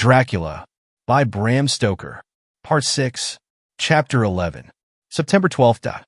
Dracula by Bram Stoker. Part 6, Chapter 11. September 12th.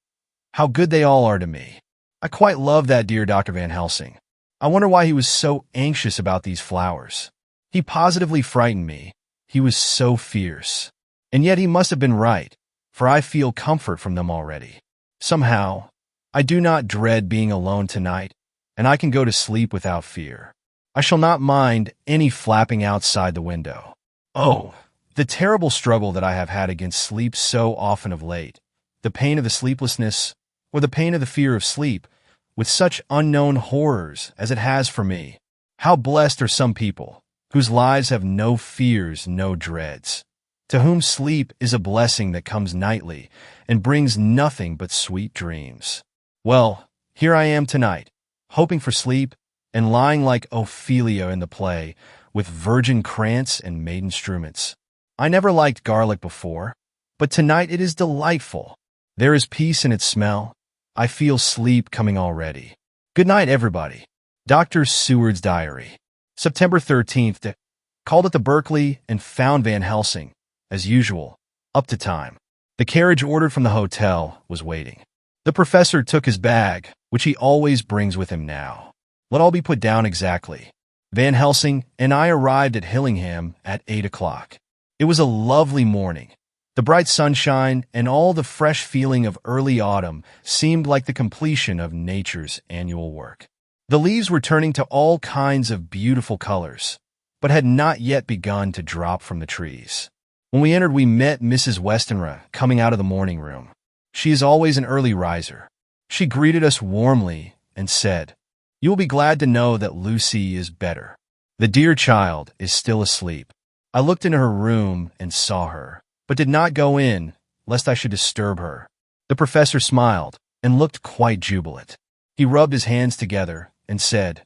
How good they all are to me. I quite love that dear Dr. Van Helsing. I wonder why he was so anxious about these flowers. He positively frightened me. He was so fierce. And yet he must have been right, for I feel comfort from them already. Somehow, I do not dread being alone tonight, and I can go to sleep without fear. I shall not mind any flapping outside the window. Oh, the terrible struggle that I have had against sleep so often of late, the pain of the sleeplessness, or the pain of the fear of sleep, with such unknown horrors as it has for me. How blessed are some people, whose lives have no fears, no dreads, to whom sleep is a blessing that comes nightly and brings nothing but sweet dreams. Well, here I am tonight, hoping for sleep, and lying like Ophelia in the play, with virgin krantz and maiden struments. I never liked garlic before, but tonight it is delightful. There is peace in its smell. I feel sleep coming already. Good night, everybody. Dr. Seward's Diary. September 13th. Called at the Berkeley and found Van Helsing, as usual, up to time. The carriage ordered from the hotel was waiting. The professor took his bag, which he always brings with him now. Let all be put down exactly. Van Helsing and I arrived at Hillingham at 8 o'clock. It was a lovely morning. The bright sunshine and all the fresh feeling of early autumn seemed like the completion of nature's annual work. The leaves were turning to all kinds of beautiful colors, but had not yet begun to drop from the trees. When we entered, we met Mrs. Westenra coming out of the morning room. She is always an early riser. She greeted us warmly and said, "You will be glad to know that Lucy is better. The dear child is still asleep." I looked into her room and saw her, but did not go in, lest I should disturb her. The professor smiled and looked quite jubilant. He rubbed his hands together and said,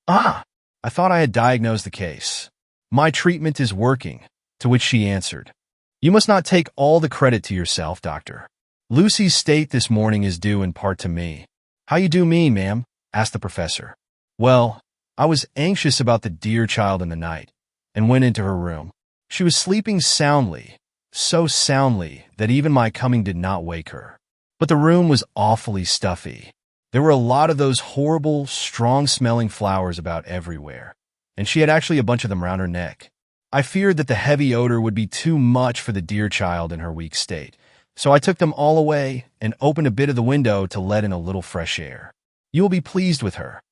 "Ah, I thought I had diagnosed the case. My treatment is working," to which she answered, "You must not take all the credit to yourself, doctor. Lucy's state this morning is due in part to me." "How you do mean, ma'am?" asked the professor. "Well, I was anxious about the dear child in the night, and went into her room. She was sleeping soundly, so soundly that even my coming did not wake her. But the room was awfully stuffy. There were a lot of those horrible, strong-smelling flowers about everywhere, and she had actually a bunch of them round her neck. I feared that the heavy odor would be too much for the dear child in her weak state, so I took them all away and opened a bit of the window to let in a little fresh air. You will be pleased with her,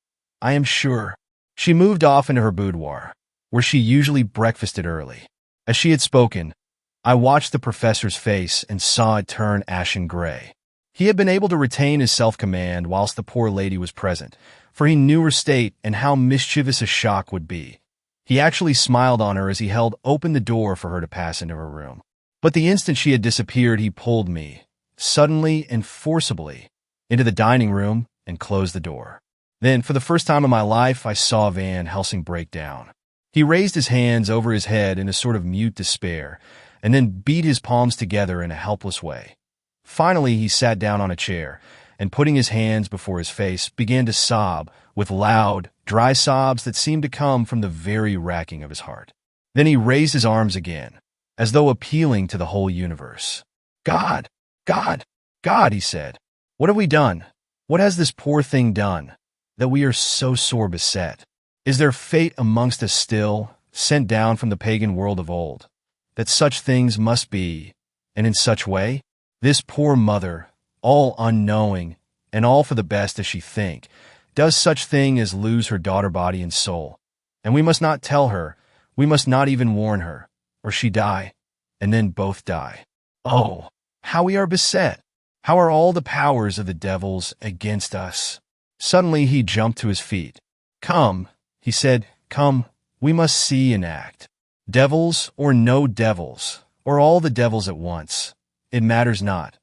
I am sure." She moved off into her boudoir, where she usually breakfasted early. As she had spoken, I watched the professor's face and saw it turn ashen gray. He had been able to retain his self-command whilst the poor lady was present, for he knew her state and how mischievous a shock would be. He actually smiled on her as he held open the door for her to pass into her room. But the instant she had disappeared, he pulled me, suddenly and forcibly, into the dining room and closed the door. Then, for the first time in my life, I saw Van Helsing break down. He raised his hands over his head in a sort of mute despair, and then beat his palms together in a helpless way. Finally, he sat down on a chair, and putting his hands before his face, began to sob with loud, dry sobs that seemed to come from the very racking of his heart. Then he raised his arms again, as though appealing to the whole universe. "God, God, God," he said, "what have we done? What has this poor thing done, that we are so sore beset? Is there fate amongst us still, sent down from the pagan world of old, that such things must be, and in such way? This poor mother, all unknowing, and all for the best as she think, does such thing as lose her daughter body and soul, and we must not tell her, we must not even warn her, or she die, and then both die. Oh, how we are beset! How are all the powers of the devils against us?" Suddenly he jumped to his feet. "Come," he said, "come, we must see and act. Devils or no devils, or all the devils at once, it matters not.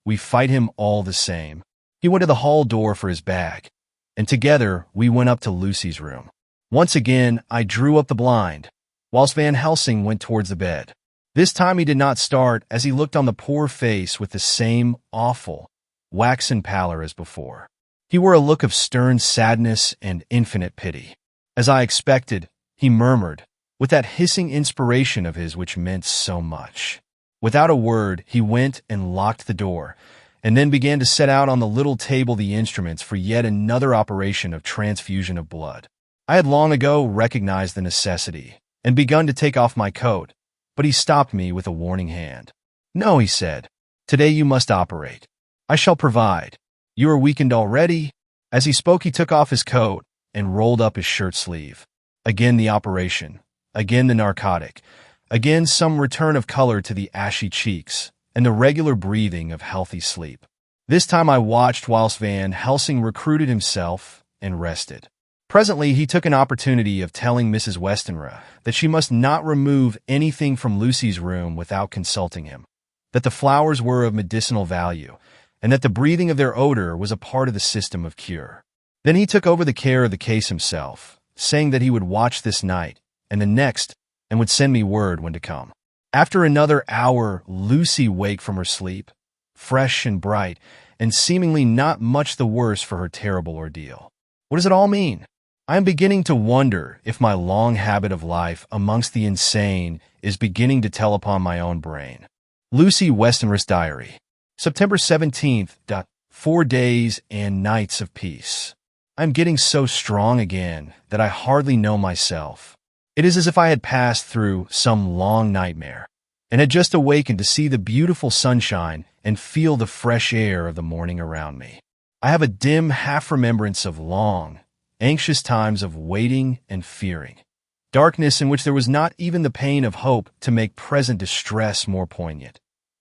We fight him all the same." He went to the hall door for his bag, and together we went up to Lucy's room. Once again I drew up the blind, whilst Van Helsing went towards the bed. This time he did not start as he looked on the poor face with the same awful, waxen pallor as before. He wore a look of stern sadness and infinite pity. As I expected, he murmured, with that hissing inspiration of his which meant so much. Without a word, he went and locked the door, and then began to set out on the little table the instruments for yet another operation of transfusion of blood. I had long ago recognized the necessity, and begun to take off my coat, but he stopped me with a warning hand. "No," he said. "Today you must operate. I shall provide. You are weakened already." As he spoke, he took off his coat and rolled up his shirt sleeve. Again the operation. Again the narcotic. Again some return of color to the ashy cheeks, and the regular breathing of healthy sleep. This time I watched whilst Van Helsing recruited himself and rested. Presently he took an opportunity of telling Mrs. Westenra that she must not remove anything from Lucy's room without consulting him, that the flowers were of medicinal value, and that the breathing of their odor was a part of the system of cure. Then he took over the care of the case himself, saying that he would watch this night and the next, and would send me word when to come. After another hour, Lucy waked from her sleep, fresh and bright, and seemingly not much the worse for her terrible ordeal. What does it all mean? I am beginning to wonder if my long habit of life amongst the insane is beginning to tell upon my own brain. Lucy Westenra's Diary. September 17th. 4 days and nights of peace. I am getting so strong again that I hardly know myself. It is as if I had passed through some long nightmare, and had just awakened to see the beautiful sunshine and feel the fresh air of the morning around me. I have a dim half-remembrance of long, anxious times of waiting and fearing, darkness in which there was not even the pain of hope to make present distress more poignant,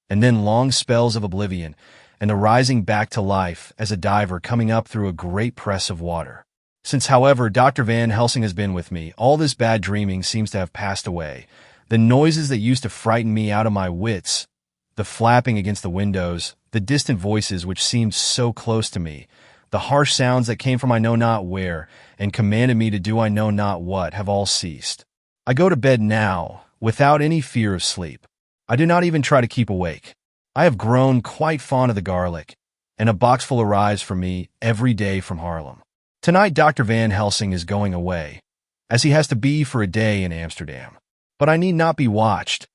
and then long spells of oblivion, and the rising back to life as a diver coming up through a great press of water. Since, however, Dr. Van Helsing has been with me, all this bad dreaming seems to have passed away. The noises that used to frighten me out of my wits, the flapping against the windows, the distant voices which seemed so close to me, the harsh sounds that came from I know not where and commanded me to do I know not what, have all ceased. I go to bed now without any fear of sleep. I do not even try to keep awake. I have grown quite fond of the garlic, and a boxful arrives for me every day from Haarlem. Tonight Dr. Van Helsing is going away, as he has to be for a day in Amsterdam. But I need not be watched.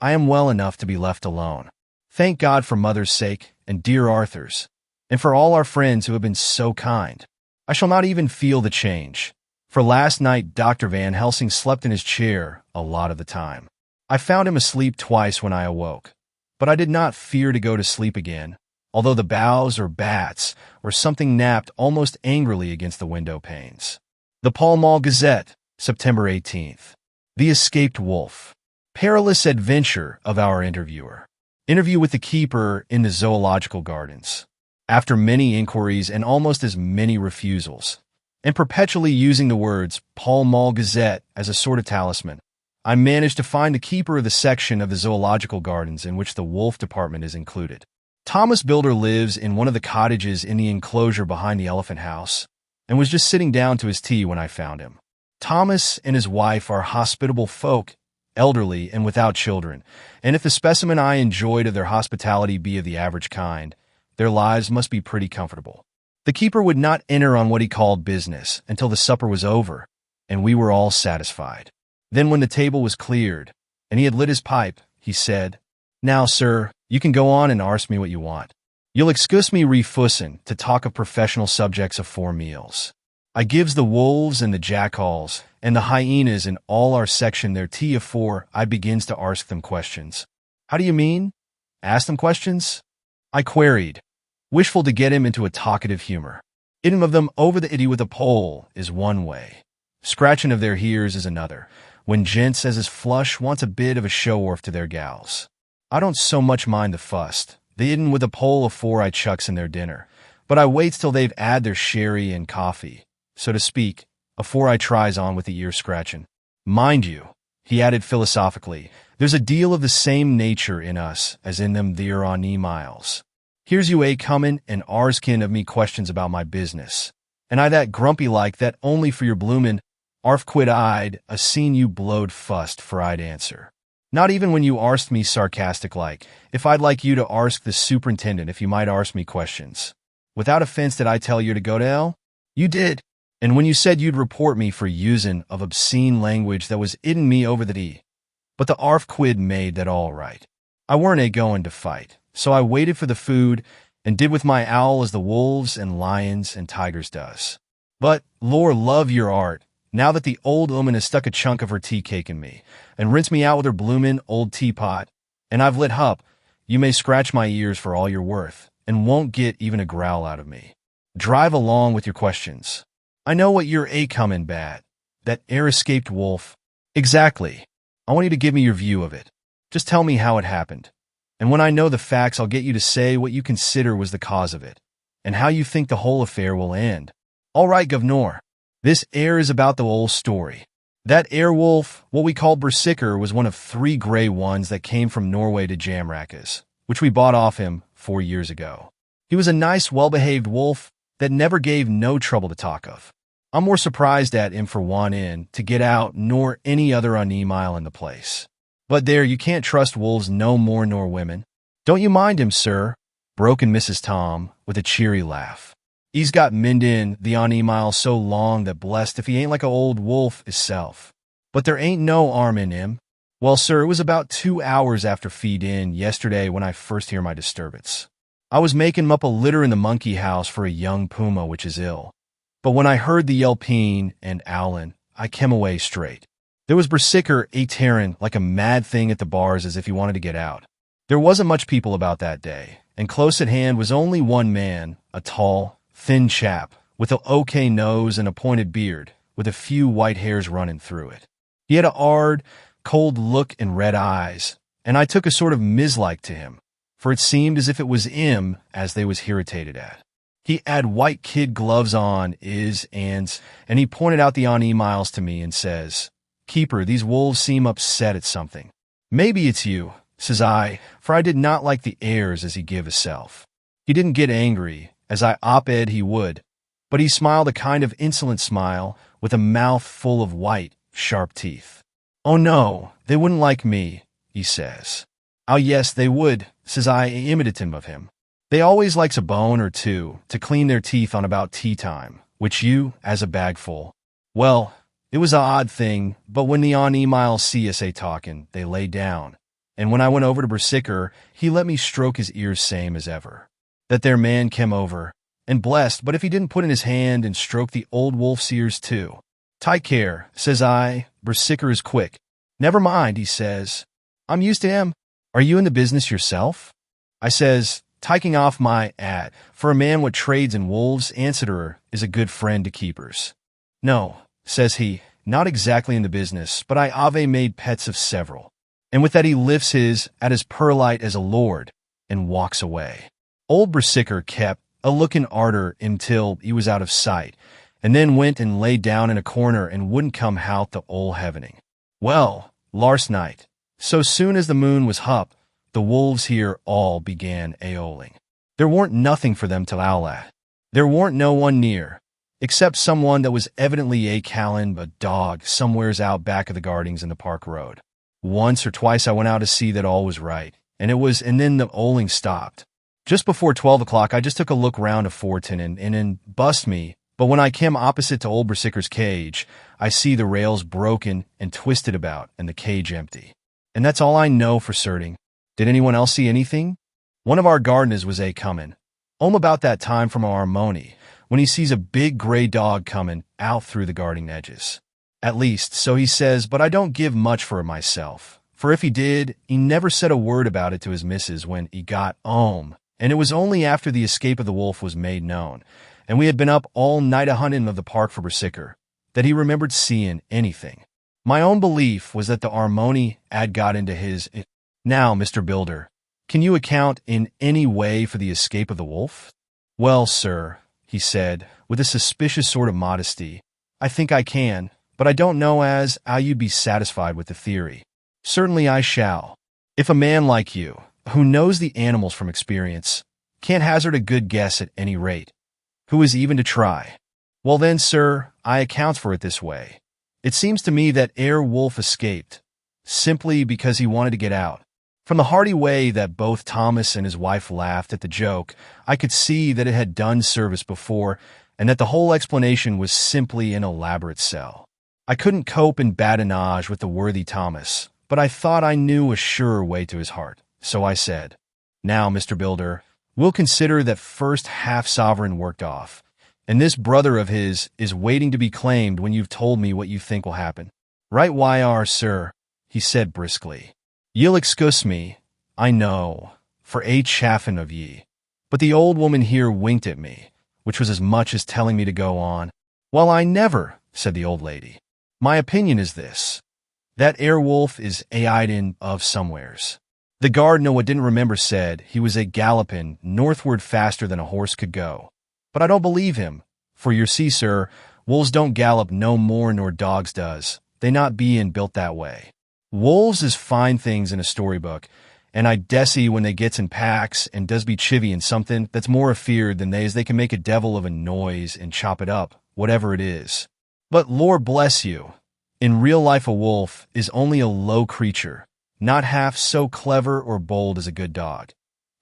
I am well enough to be left alone. Thank God for Mother's sake and dear Arthur's, and for all our friends who have been so kind. I shall not even feel the change, for last night Dr. Van Helsing slept in his chair a lot of the time. I found him asleep twice when I awoke, but I did not fear to go to sleep again, although the boughs or bats or something napped almost angrily against the window panes. The Pall Mall Gazette, September 18th. The Escaped Wolf. Perilous adventure of our interviewer. Interview with the keeper in the zoological gardens. After many inquiries and almost as many refusals, and perpetually using the words Pall Mall Gazette as a sort of talisman, I managed to find the keeper of the section of the zoological gardens in which the wolf department is included. Thomas Builder lives in one of the cottages in the enclosure behind the Elephant House, and was just sitting down to his tea when I found him. Thomas and his wife are hospitable folk, elderly and without children, and if the specimen I enjoyed of their hospitality be of the average kind, their lives must be pretty comfortable. The keeper would not enter on what he called business until the supper was over, and we were all satisfied. Then when the table was cleared, and he had lit his pipe, he said, "Now, sir, you can go on and arst me what you want. You'll excuse me refussin' to talk of professional subjects afore meals. I gives the wolves and the jackals and the hyenas in all our section their tea afore I begins to arsk them questions." "How do you mean? Ask them questions?" I queried, wishful to get him into a talkative humor. "Hitting of them over the itty with a pole is one way. Scratching of their hears is another, when gents as is flush wants a bit of a show-orf to their gals. I don't so much mind the fust, the hittin' with a pole afore I chucks in their dinner, but I waits till they've 'ad their sherry and coffee, so to speak, afore I tries on with the ear-scratchin'. Mind you," he added philosophically, "there's a deal of the same nature in us as in them theer on miles. Here's you comin' and arskin' of me questions about my business, and I that grumpy like that only for your bloomin' arf-quid I'd a seen you blowed fust for I'd answer. Not even when you arst me sarcastic-like, if I'd like you to arsk the superintendent if you might arsk me questions. Without offense did I tell you to go to hell? You did. And when you said you'd report me for using of obscene language that was hitting me over the d, but the arf quid made that all right. I weren't a-going to fight, so I waited for the food and did with my owl as the wolves and lions and tigers does. But, Lord love your art, now that the old woman has stuck a chunk of her tea cake in me and rinsed me out with her bloomin' old teapot, and I've lit hup, you may scratch my ears for all you're worth and won't get even a growl out of me. Drive along with your questions. I know what you're a-comin' bad. That escaped wolf. Exactly. I want you to give me your view of it. Just tell me how it happened. And when I know the facts, I'll get you to say what you consider was the cause of it, and how you think the whole affair will end. All right, Governor. This is about the old story. That wolf, what we called Berserker, was one of 3 gray ones that came from Norway to Jamrakas, which we bought off him 4 years ago. He was a nice, well-behaved wolf that never gave no trouble to talk of. I'm more surprised at him for one in to get out nor any other mile in the place. But there, you can't trust wolves no more nor women. Don't you mind him, sir, broke in Mrs. Tom with a cheery laugh. He's got mendin' the mile so long that blessed if he ain't like a old wolf hisself. But there ain't no arm in him. Well, sir, it was about 2 hours after feed-in yesterday when I first hear my disturbance. I was making 'em up a litter in the monkey house for a young puma which is ill. But when I heard the yelping and owlin', I kem away straight. There was Berserker a-tearin' like a mad thing at the bars as if he wanted to get out. There wasn't much people about that day, and close at hand was only one man, a tall, thin chap, with an okay nose and a pointed beard, with a few white hairs running through it. He had a hard, cold look and red eyes, and I took a sort of mislike to him, for it seemed as if it was him as they was irritated at. He had white kid gloves on, and he pointed out the miles to me and says, "Keeper, these wolves seem upset at something." "Maybe it's you," says I, for I did not like the airs as he give hisself. He didn't get angry, as I op-ed he would, but he smiled a kind of insolent smile with a mouth full of white, sharp teeth. "Oh no, they wouldn't like me," he says. "Oh yes, they would," says I, imitative of him. "They always likes a bone or two to clean their teeth on about tea time, which you, as a bagful." Well, it was a odd thing, but when the miles see us talkin', they lay down, and when I went over to Berserker, he let me stroke his ears same as ever. That there man kem over, and blessed, but if he didn't put in his hand and stroke the old wolf's ears too. "Take care," says I, "Berserker is quick." "Never mind," he says. "I'm used to him. Are you in the business yourself?" I says, taking off my hat, for a man what trades in wolves, answerer, is a good friend to keepers. "No," says he, "not exactly in the business, but I ave made pets of several." And with that he lifts his at as perlite as a lord, and walks away. Old Berserker kept a-looking arter until he was out of sight, and then went and lay down in a corner and wouldn't come hout the old heavening. Well, last night, so soon as the moon was hup, the wolves here all began a-owling. There warn't nothing for them to owl at. There warn't no one near, except someone that was evidently a-callin' a dog somewheres out back of the gardings in the park road. Once or twice I went out to see that all was right, and then the owling stopped. Just before 12 o'clock, I just took a look round a fortin and bust me, but when I came opposite to old Berserker's cage, I see the rails broken and twisted about and the cage empty. And that's all I know for certain. Did anyone else see anything? One of our gardeners was a-comin' home about that time from our harmony, when he sees a big gray dog comin' out through the garden edges. At least, so he says, but I don't give much for it myself, for if he did, he never said a word about it to his missus when he got home, and it was only after the escape of the wolf was made known, and we had been up all night a-hunting of the park for Berserker, that he remembered seeing anything. My own belief was that the harmony had got into his... Now, Mr. Builder, can you account in any way for the escape of the wolf? Well, sir, he said, with a suspicious sort of modesty, I think I can, but I don't know as how you'd be satisfied with the theory. Certainly I shall. If a man like you, who knows the animals from experience, can't hazard a good guess at any rate, who is even to try? Well then, sir, I account for it this way. It seems to me that wolf escaped, simply because he wanted to get out. From the hearty way that both Thomas and his wife laughed at the joke, I could see that it had done service before, and that the whole explanation was simply an elaborate sell. I couldn't cope in badinage with the worthy Thomas, but I thought I knew a surer way to his heart, so I said, "Now, Mr. Builder, we'll consider that first half-sovereign worked off, and this brother of his is waiting to be claimed when you've told me what you think will happen." "Right why are, sir," he said briskly. "Ye'll excuse me, I know, for a chaffin' of ye." But the old woman here winked at me, which was as much as telling me to go on. "Well, I never," said the old lady. "My opinion is this. That wolf is a-idin of somewheres." The gardener what didn't remember said he was a gallopin' northward faster than a horse could go. But I don't believe him, for you see, sir, wolves don't gallop no more nor dogs does. They not bein' built that way. Wolves is fine things in a storybook, and I dessy when they gets in packs and does be chivy in something that's more afeard than they as they can make a devil of a noise and chop it up, whatever it is. But Lord bless you, in real life a wolf is only a low creature, not half so clever or bold as a good dog,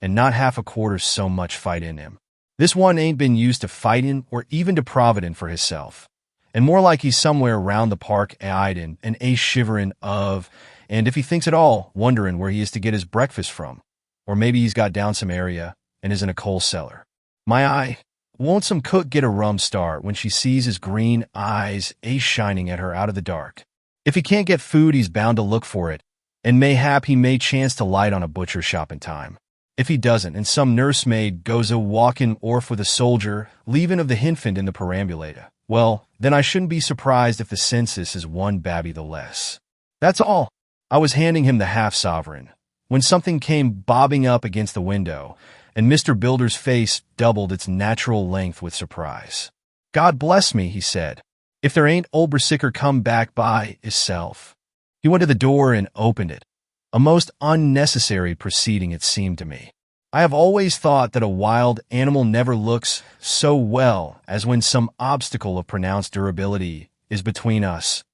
and not half a quarter so much fight in him. This one ain't been used to fightin' or even to providin' for hisself, and more like he's somewhere round the park a-idin' and a-shiverin' of, and if he thinks at all, wonderin' where he is to get his breakfast from, or maybe he's got down some area and is in a coal cellar. My eye, won't some cook get a rum start when she sees his green eyes a-shining at her out of the dark? If he can't get food, he's bound to look for it, and mayhap he may chance to light on a butcher shop in time. If he doesn't, and some nursemaid goes a-walkin' orf with a soldier, leavin' of the hinfant in the perambulator, well, then I shouldn't be surprised if the census is one babby the less. That's all. I was handing him the half-sovereign, when something came bobbing up against the window, and Mr. Builder's face doubled its natural length with surprise. "God bless me," he said, "if there ain't old Brasicker come back by hisself." He went to the door and opened it. A most unnecessary proceeding it seemed to me. I have always thought that a wild animal never looks so well as when some obstacle of pronounced durability is between us.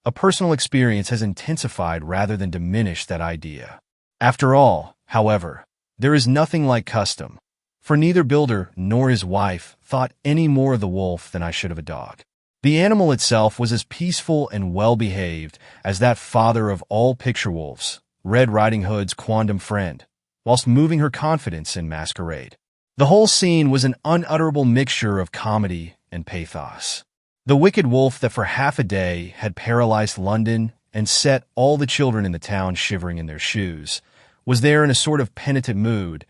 A personal experience has intensified rather than diminished that idea. After all, however, there is nothing like custom, for neither Builder nor his wife thought any more of the wolf than I should of a dog. The animal itself was as peaceful and well-behaved as that father of all picture wolves, Red Riding Hood's quondam friend, whilst moving her confidence in masquerade. The whole scene was an unutterable mixture of comedy and pathos. The wicked wolf that for half a day had paralyzed London and set all the children in the town shivering in their shoes was there in a sort of penitent mood,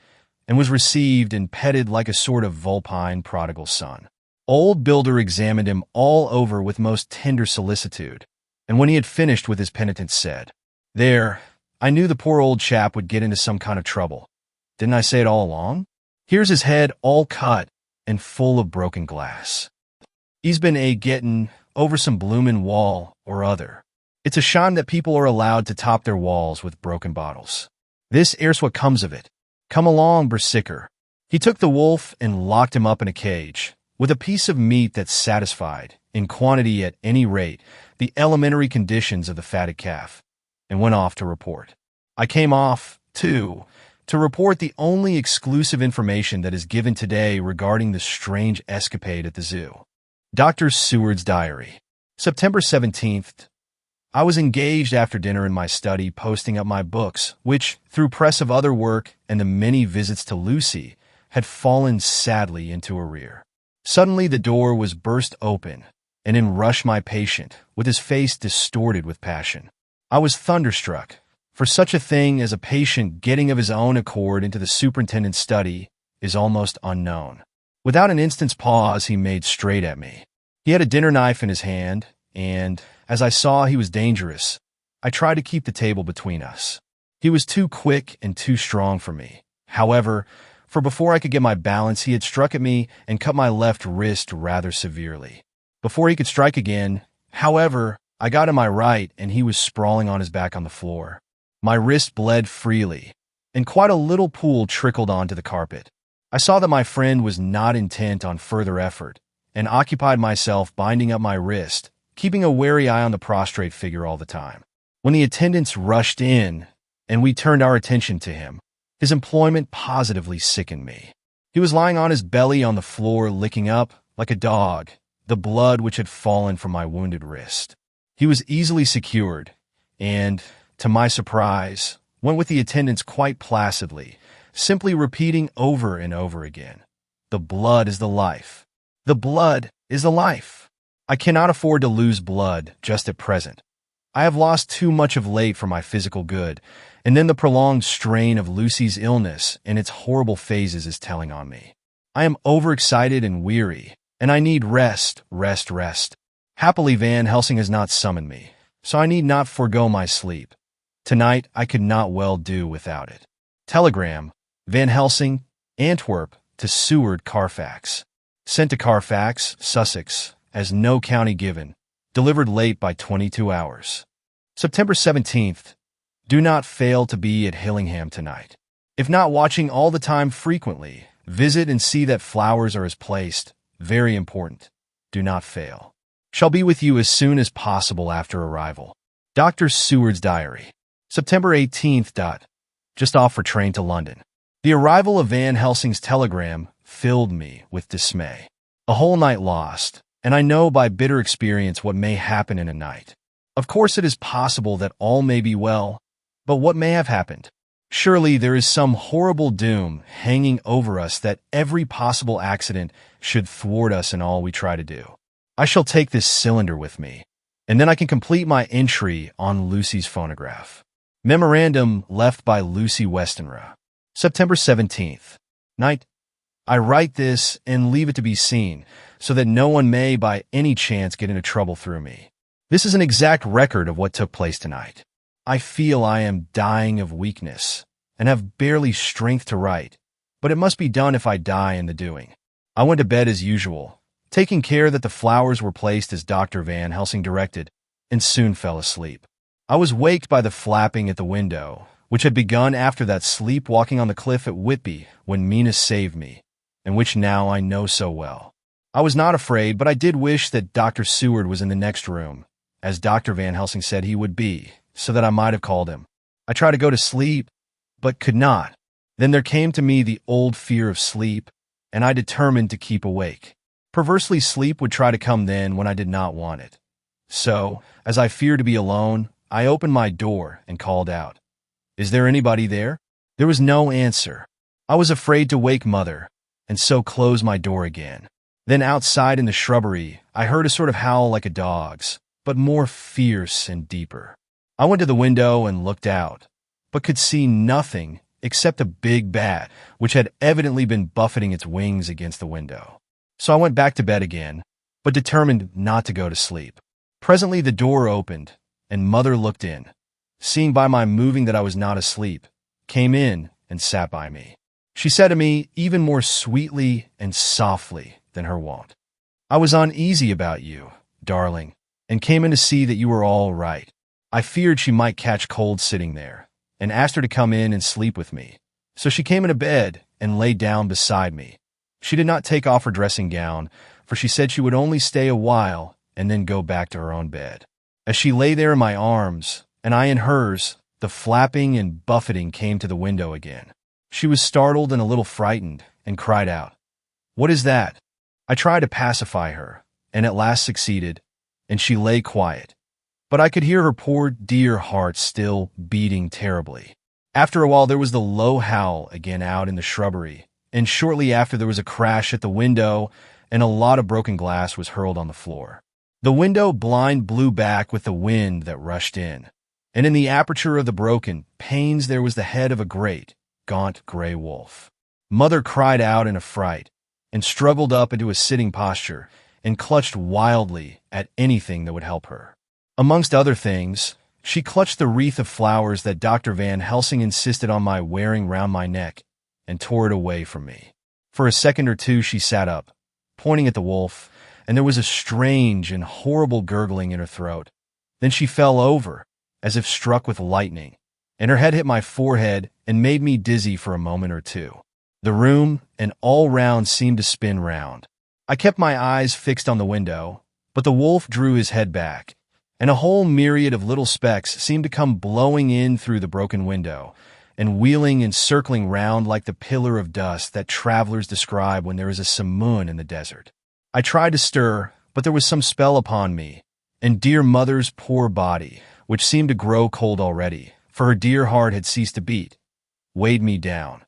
and was received and petted like a sort of vulpine prodigal son. Old Builder examined him all over with most tender solicitude, and when he had finished with his penitence said, "There, I knew the poor old chap would get into some kind of trouble. Didn't I say it all along? Here's his head all cut and full of broken glass. He's been gettin' over some bloomin' wall or other. It's a shame that people are allowed to top their walls with broken bottles. This here's what comes of it. Come along, Brasicker." He took the wolf and locked him up in a cage, with a piece of meat that satisfied, in quantity at any rate, the elementary conditions of the fatted calf, and went off to report. I came off, too, to report the only exclusive information that is given today regarding the strange escapade at the zoo. Dr. Seward's Diary. September 17th. I was engaged after dinner in my study posting up my books, which, through press of other work and the many visits to Lucy, had fallen sadly into arrear. Suddenly the door was burst open, and in rushed my patient, with his face distorted with passion. I was thunderstruck, for such a thing as a patient getting of his own accord into the superintendent's study is almost unknown. Without an instant's pause, he made straight at me. He had a dinner knife in his hand, and, as I saw he was dangerous, I tried to keep the table between us. He was too quick and too strong for me, however, for before I could get my balance, he had struck at me and cut my left wrist rather severely. Before he could strike again, however, I got in my right, and he was sprawling on his back on the floor. My wrist bled freely, and quite a little pool trickled onto the carpet. I saw that my friend was not intent on further effort, and occupied myself binding up my wrist, keeping a wary eye on the prostrate figure all the time. When the attendants rushed in, and we turned our attention to him, his employment positively sickened me. He was lying on his belly on the floor, licking up, like a dog, the blood which had fallen from my wounded wrist. He was easily secured, and, to my surprise, went with the attendants quite placidly, simply repeating over and over again, "The blood is the life. The blood is the life. I cannot afford to lose blood just at present. I have lost too much of late for my physical good, and then the prolonged strain of Lucy's illness and its horrible phases is telling on me. I am overexcited and weary, and I need rest, rest, rest. Happily, Van Helsing has not summoned me, so I need not forego my sleep. Tonight I could not well do without it. Telegram, Van Helsing, Antwerp to Seward, Carfax. Sent to Carfax, Sussex, as no county given. Delivered late by 22 hours. September 17th. Do not fail to be at Hillingham tonight. If not watching all the time frequently, visit and see that flowers are as placed. Very important. Do not fail. Shall be with you as soon as possible after arrival. Dr. Seward's Diary. September 18th. Just off for train to London. The arrival of Van Helsing's telegram filled me with dismay. A whole night lost, and I know by bitter experience what may happen in a night. Of course it is possible that all may be well, but what may have happened? Surely there is some horrible doom hanging over us that every possible accident should thwart us in all we try to do. I shall take this cylinder with me, and then I can complete my entry on Lucy's phonograph. Memorandum left by Lucy Westenra. September 17th. Night. I write this and leave it to be seen, so that no one may by any chance get into trouble through me. This is an exact record of what took place tonight. I feel I am dying of weakness, and have barely strength to write, but it must be done if I die in the doing. I went to bed as usual, taking care that the flowers were placed as Dr. Van Helsing directed, and soon fell asleep. I was waked by the flapping at the window, which had begun after that sleepwalking on the cliff at Whitby when Mina saved me, and which now I know so well. I was not afraid, but I did wish that Dr. Seward was in the next room, as Dr. Van Helsing said he would be, so that I might have called him. I tried to go to sleep, but could not. Then there came to me the old fear of sleep, and I determined to keep awake. Perversely, sleep would try to come then when I did not want it. So, as I feared to be alone, I opened my door and called out, "Is there anybody there?" There was no answer. I was afraid to wake Mother, and so closed my door again. Then outside in the shrubbery, I heard a sort of howl like a dog's, but more fierce and deeper. I went to the window and looked out, but could see nothing except a big bat, which had evidently been buffeting its wings against the window. So I went back to bed again, but determined not to go to sleep. Presently the door opened, and Mother looked in. Seeing by my moving that I was not asleep, came in and sat by me. She said to me, even more sweetly and softly than her wont, "I was uneasy about you, darling, and came in to see that you were all right. I feared she might catch cold sitting there, and asked her to come in and sleep with me. So she came into bed and lay down beside me. She did not take off her dressing gown, for she said she would only stay a while and then go back to her own bed. As she lay there in my arms, and I in hers, the flapping and buffeting came to the window again. She was startled and a little frightened, and cried out, 'What is that?' I tried to pacify her, and at last succeeded, and she lay quiet. But I could hear her poor dear heart still beating terribly. After a while there was the low howl again out in the shrubbery, and shortly after there was a crash at the window, and a lot of broken glass was hurled on the floor. The window blind blew back with the wind that rushed in, and in the aperture of the broken panes there was the head of a great, gaunt gray wolf. Mother cried out in affright, and struggled up into a sitting posture, and clutched wildly at anything that would help her. Amongst other things, she clutched the wreath of flowers that Dr. Van Helsing insisted on my wearing round my neck, and tore it away from me. For a second or two she sat up, pointing at the wolf, and there was a strange and horrible gurgling in her throat. Then she fell over, as if struck with lightning, and her head hit my forehead and made me dizzy for a moment or two. The room and all round seemed to spin round. I kept my eyes fixed on the window, but the wolf drew his head back, and a whole myriad of little specks seemed to come blowing in through the broken window, and wheeling and circling round like the pillar of dust that travelers describe when there is a simoon in the desert. I tried to stir, but there was some spell upon me, and dear mother's poor body, which seemed to grow cold already, for her dear heart had ceased to beat, weighed me down,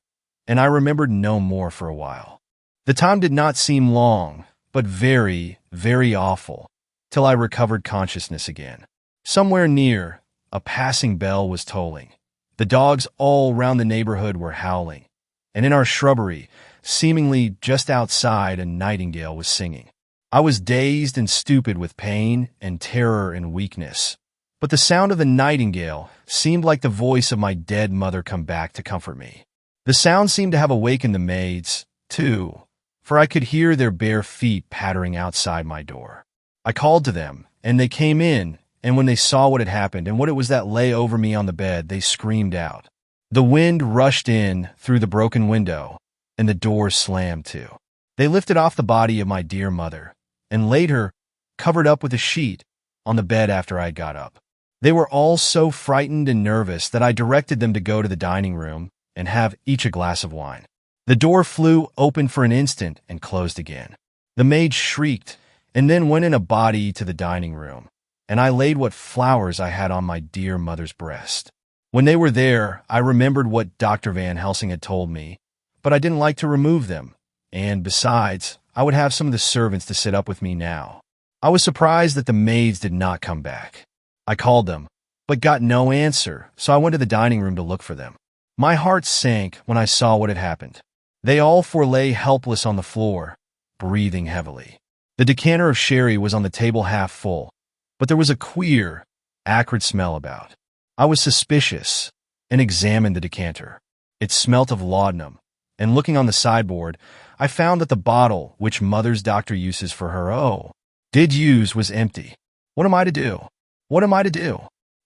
and I remembered no more for a while. The time did not seem long, but very, very awful, till I recovered consciousness again. Somewhere near, a passing bell was tolling. The dogs all round the neighborhood were howling, and in our shrubbery, seemingly just outside, a nightingale was singing. I was dazed and stupid with pain and terror and weakness, but the sound of the nightingale seemed like the voice of my dead mother come back to comfort me. The sound seemed to have awakened the maids, too, for I could hear their bare feet pattering outside my door. I called to them, and they came in, and when they saw what had happened and what it was that lay over me on the bed, they screamed out. The wind rushed in through the broken window, and the door slammed to. They lifted off the body of my dear mother, and laid her, covered up with a sheet, on the bed after I had got up. They were all so frightened and nervous that I directed them to go to the dining room and have each a glass of wine. The door flew open for an instant and closed again. The maid shrieked, and then went in a body to the dining room, and I laid what flowers I had on my dear mother's breast. When they were there, I remembered what Dr. Van Helsing had told me, but I didn't like to remove them, and besides, I would have some of the servants to sit up with me now. I was surprised that the maids did not come back. I called them, but got no answer, so I went to the dining room to look for them. My heart sank when I saw what had happened. They all four lay helpless on the floor, breathing heavily. The decanter of sherry was on the table half full, but there was a queer, acrid smell about. I was suspicious and examined the decanter. It smelt of laudanum, and looking on the sideboard, I found that the bottle which mother's doctor uses for her did use was empty. What am I to do? What am I to do?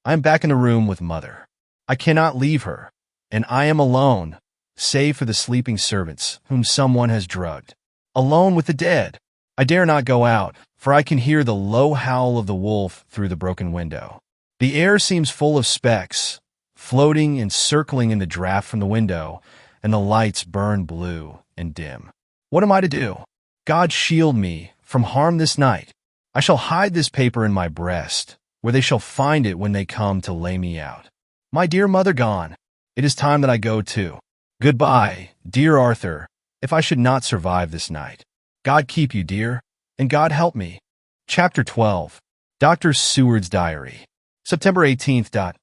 I am back in the room with mother. I cannot leave her, and I am alone, save for the sleeping servants whom someone has drugged. Alone with the dead. I dare not go out, for I can hear the low howl of the wolf through the broken window. The air seems full of specks, floating and circling in the draught from the window, and the lights burn blue and dim. What am I to do? God shield me from harm this night. I shall hide this paper in my breast, where they shall find it when they come to lay me out. My dear mother gone, it is time that I go too. Goodbye, dear Arthur, if I should not survive this night. God keep you, dear, and God help me. Chapter 12. Dr. Seward's Diary. September 18th.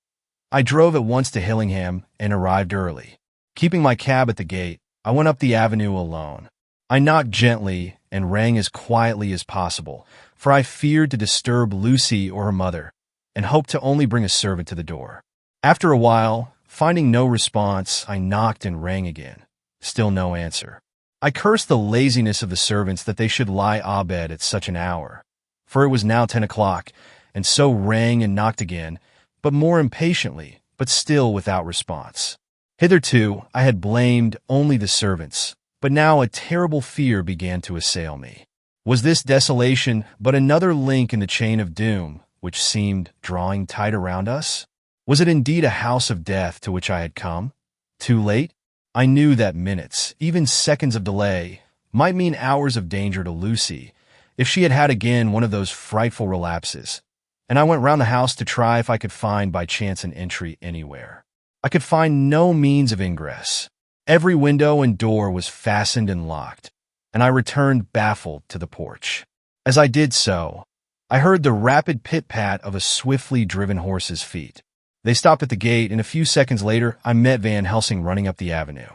I drove at once to Hillingham and arrived early. Keeping my cab at the gate, I went up the avenue alone. I knocked gently and rang as quietly as possible, for I feared to disturb Lucy or her mother, and hoped to only bring a servant to the door. After a while, finding no response, I knocked and rang again. Still no answer. I cursed the laziness of the servants that they should lie abed at such an hour, for it was now 10 o'clock, and so rang and knocked again, but more impatiently, but still without response. Hitherto I had blamed only the servants, but now a terrible fear began to assail me. Was this desolation but another link in the chain of doom which seemed drawing tight around us? Was it indeed a house of death to which I had come? Too late? I knew that minutes, even seconds of delay, might mean hours of danger to Lucy if she had had again one of those frightful relapses, and I went round the house to try if I could find by chance an entry anywhere. I could find no means of ingress. Every window and door was fastened and locked, and I returned baffled to the porch. As I did so, I heard the rapid pit-pat of a swiftly driven horse's feet. They stopped at the gate, and a few seconds later I met Van Helsing running up the avenue.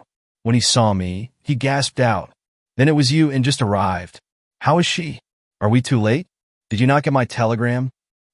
When he saw me, he gasped out, "Then it was you and just arrived. How is she? Are we too late? Did you not get my telegram?"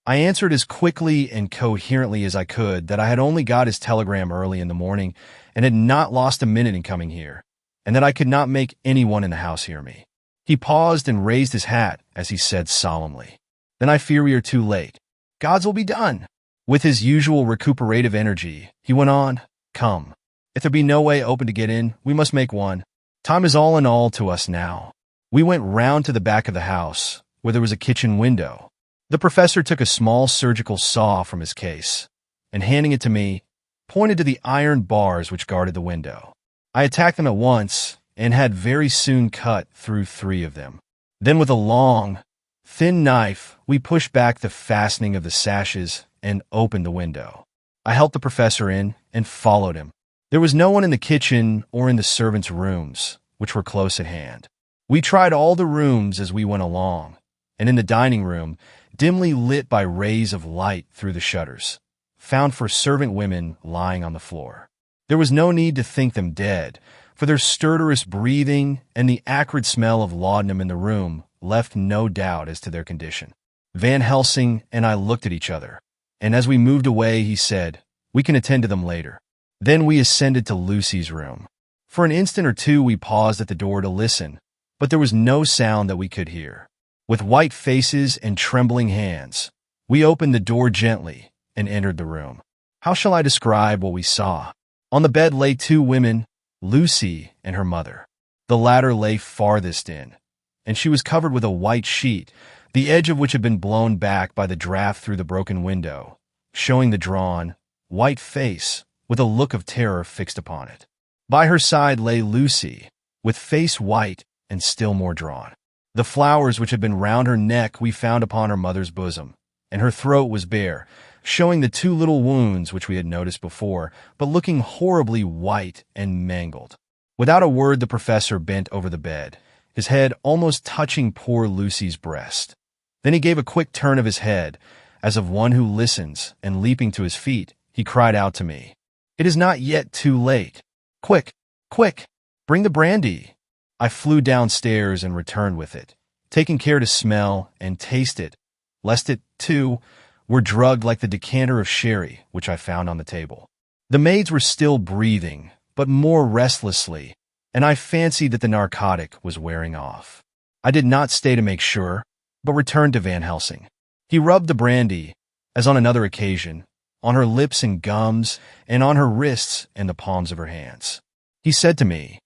I answered as quickly and coherently as I could that I had only got his telegram early in the morning and had not lost a minute in coming here, and that I could not make anyone in the house hear me. He paused and raised his hat as he said solemnly, "Then I fear we are too late. God's will be done." With his usual recuperative energy, he went on, "Come. If there be no way open to get in, we must make one. Time is all in all to us now." We went round to the back of the house, where there was a kitchen window. The professor took a small surgical saw from his case, and handing it to me, pointed to the iron bars which guarded the window. I attacked them at once, and had very soon cut through 3 of them. Then with a long, thin knife, we pushed back the fastening of the sashes and opened the window. I helped the professor in and followed him. There was no one in the kitchen or in the servants' rooms, which were close at hand. We tried all the rooms as we went along, and in the dining room, dimly lit by rays of light through the shutters, found for servant women lying on the floor. There was no need to think them dead, for their stertorous breathing and the acrid smell of laudanum in the room left no doubt as to their condition. Van Helsing and I looked at each other, and as we moved away, he said, "We can attend to them later." Then we ascended to Lucy's room. For an instant or two we paused at the door to listen, but there was no sound that we could hear. With white faces and trembling hands, we opened the door gently and entered the room. How shall I describe what we saw? On the bed lay two women, Lucy and her mother. The latter lay farthest in, and she was covered with a white sheet, the edge of which had been blown back by the draft through the broken window, showing the drawn, white face with a look of terror fixed upon it. By her side lay Lucy, with face white and still more drawn. The flowers which had been round her neck we found upon her mother's bosom, and her throat was bare, showing the two little wounds which we had noticed before, but looking horribly white and mangled. Without a word, the professor bent over the bed, his head almost touching poor Lucy's breast. Then he gave a quick turn of his head, as of one who listens, and leaping to his feet, he cried out to me, "It is not yet too late. Quick, quick, bring the brandy." I flew downstairs and returned with it, taking care to smell and taste it, lest it, too, were drugged like the decanter of sherry which I found on the table. The maids were still breathing, but more restlessly, and I fancied that the narcotic was wearing off. I did not stay to make sure, but returned to Van Helsing. He rubbed the brandy, as on another occasion, on her lips and gums, and on her wrists and the palms of her hands. He said to me,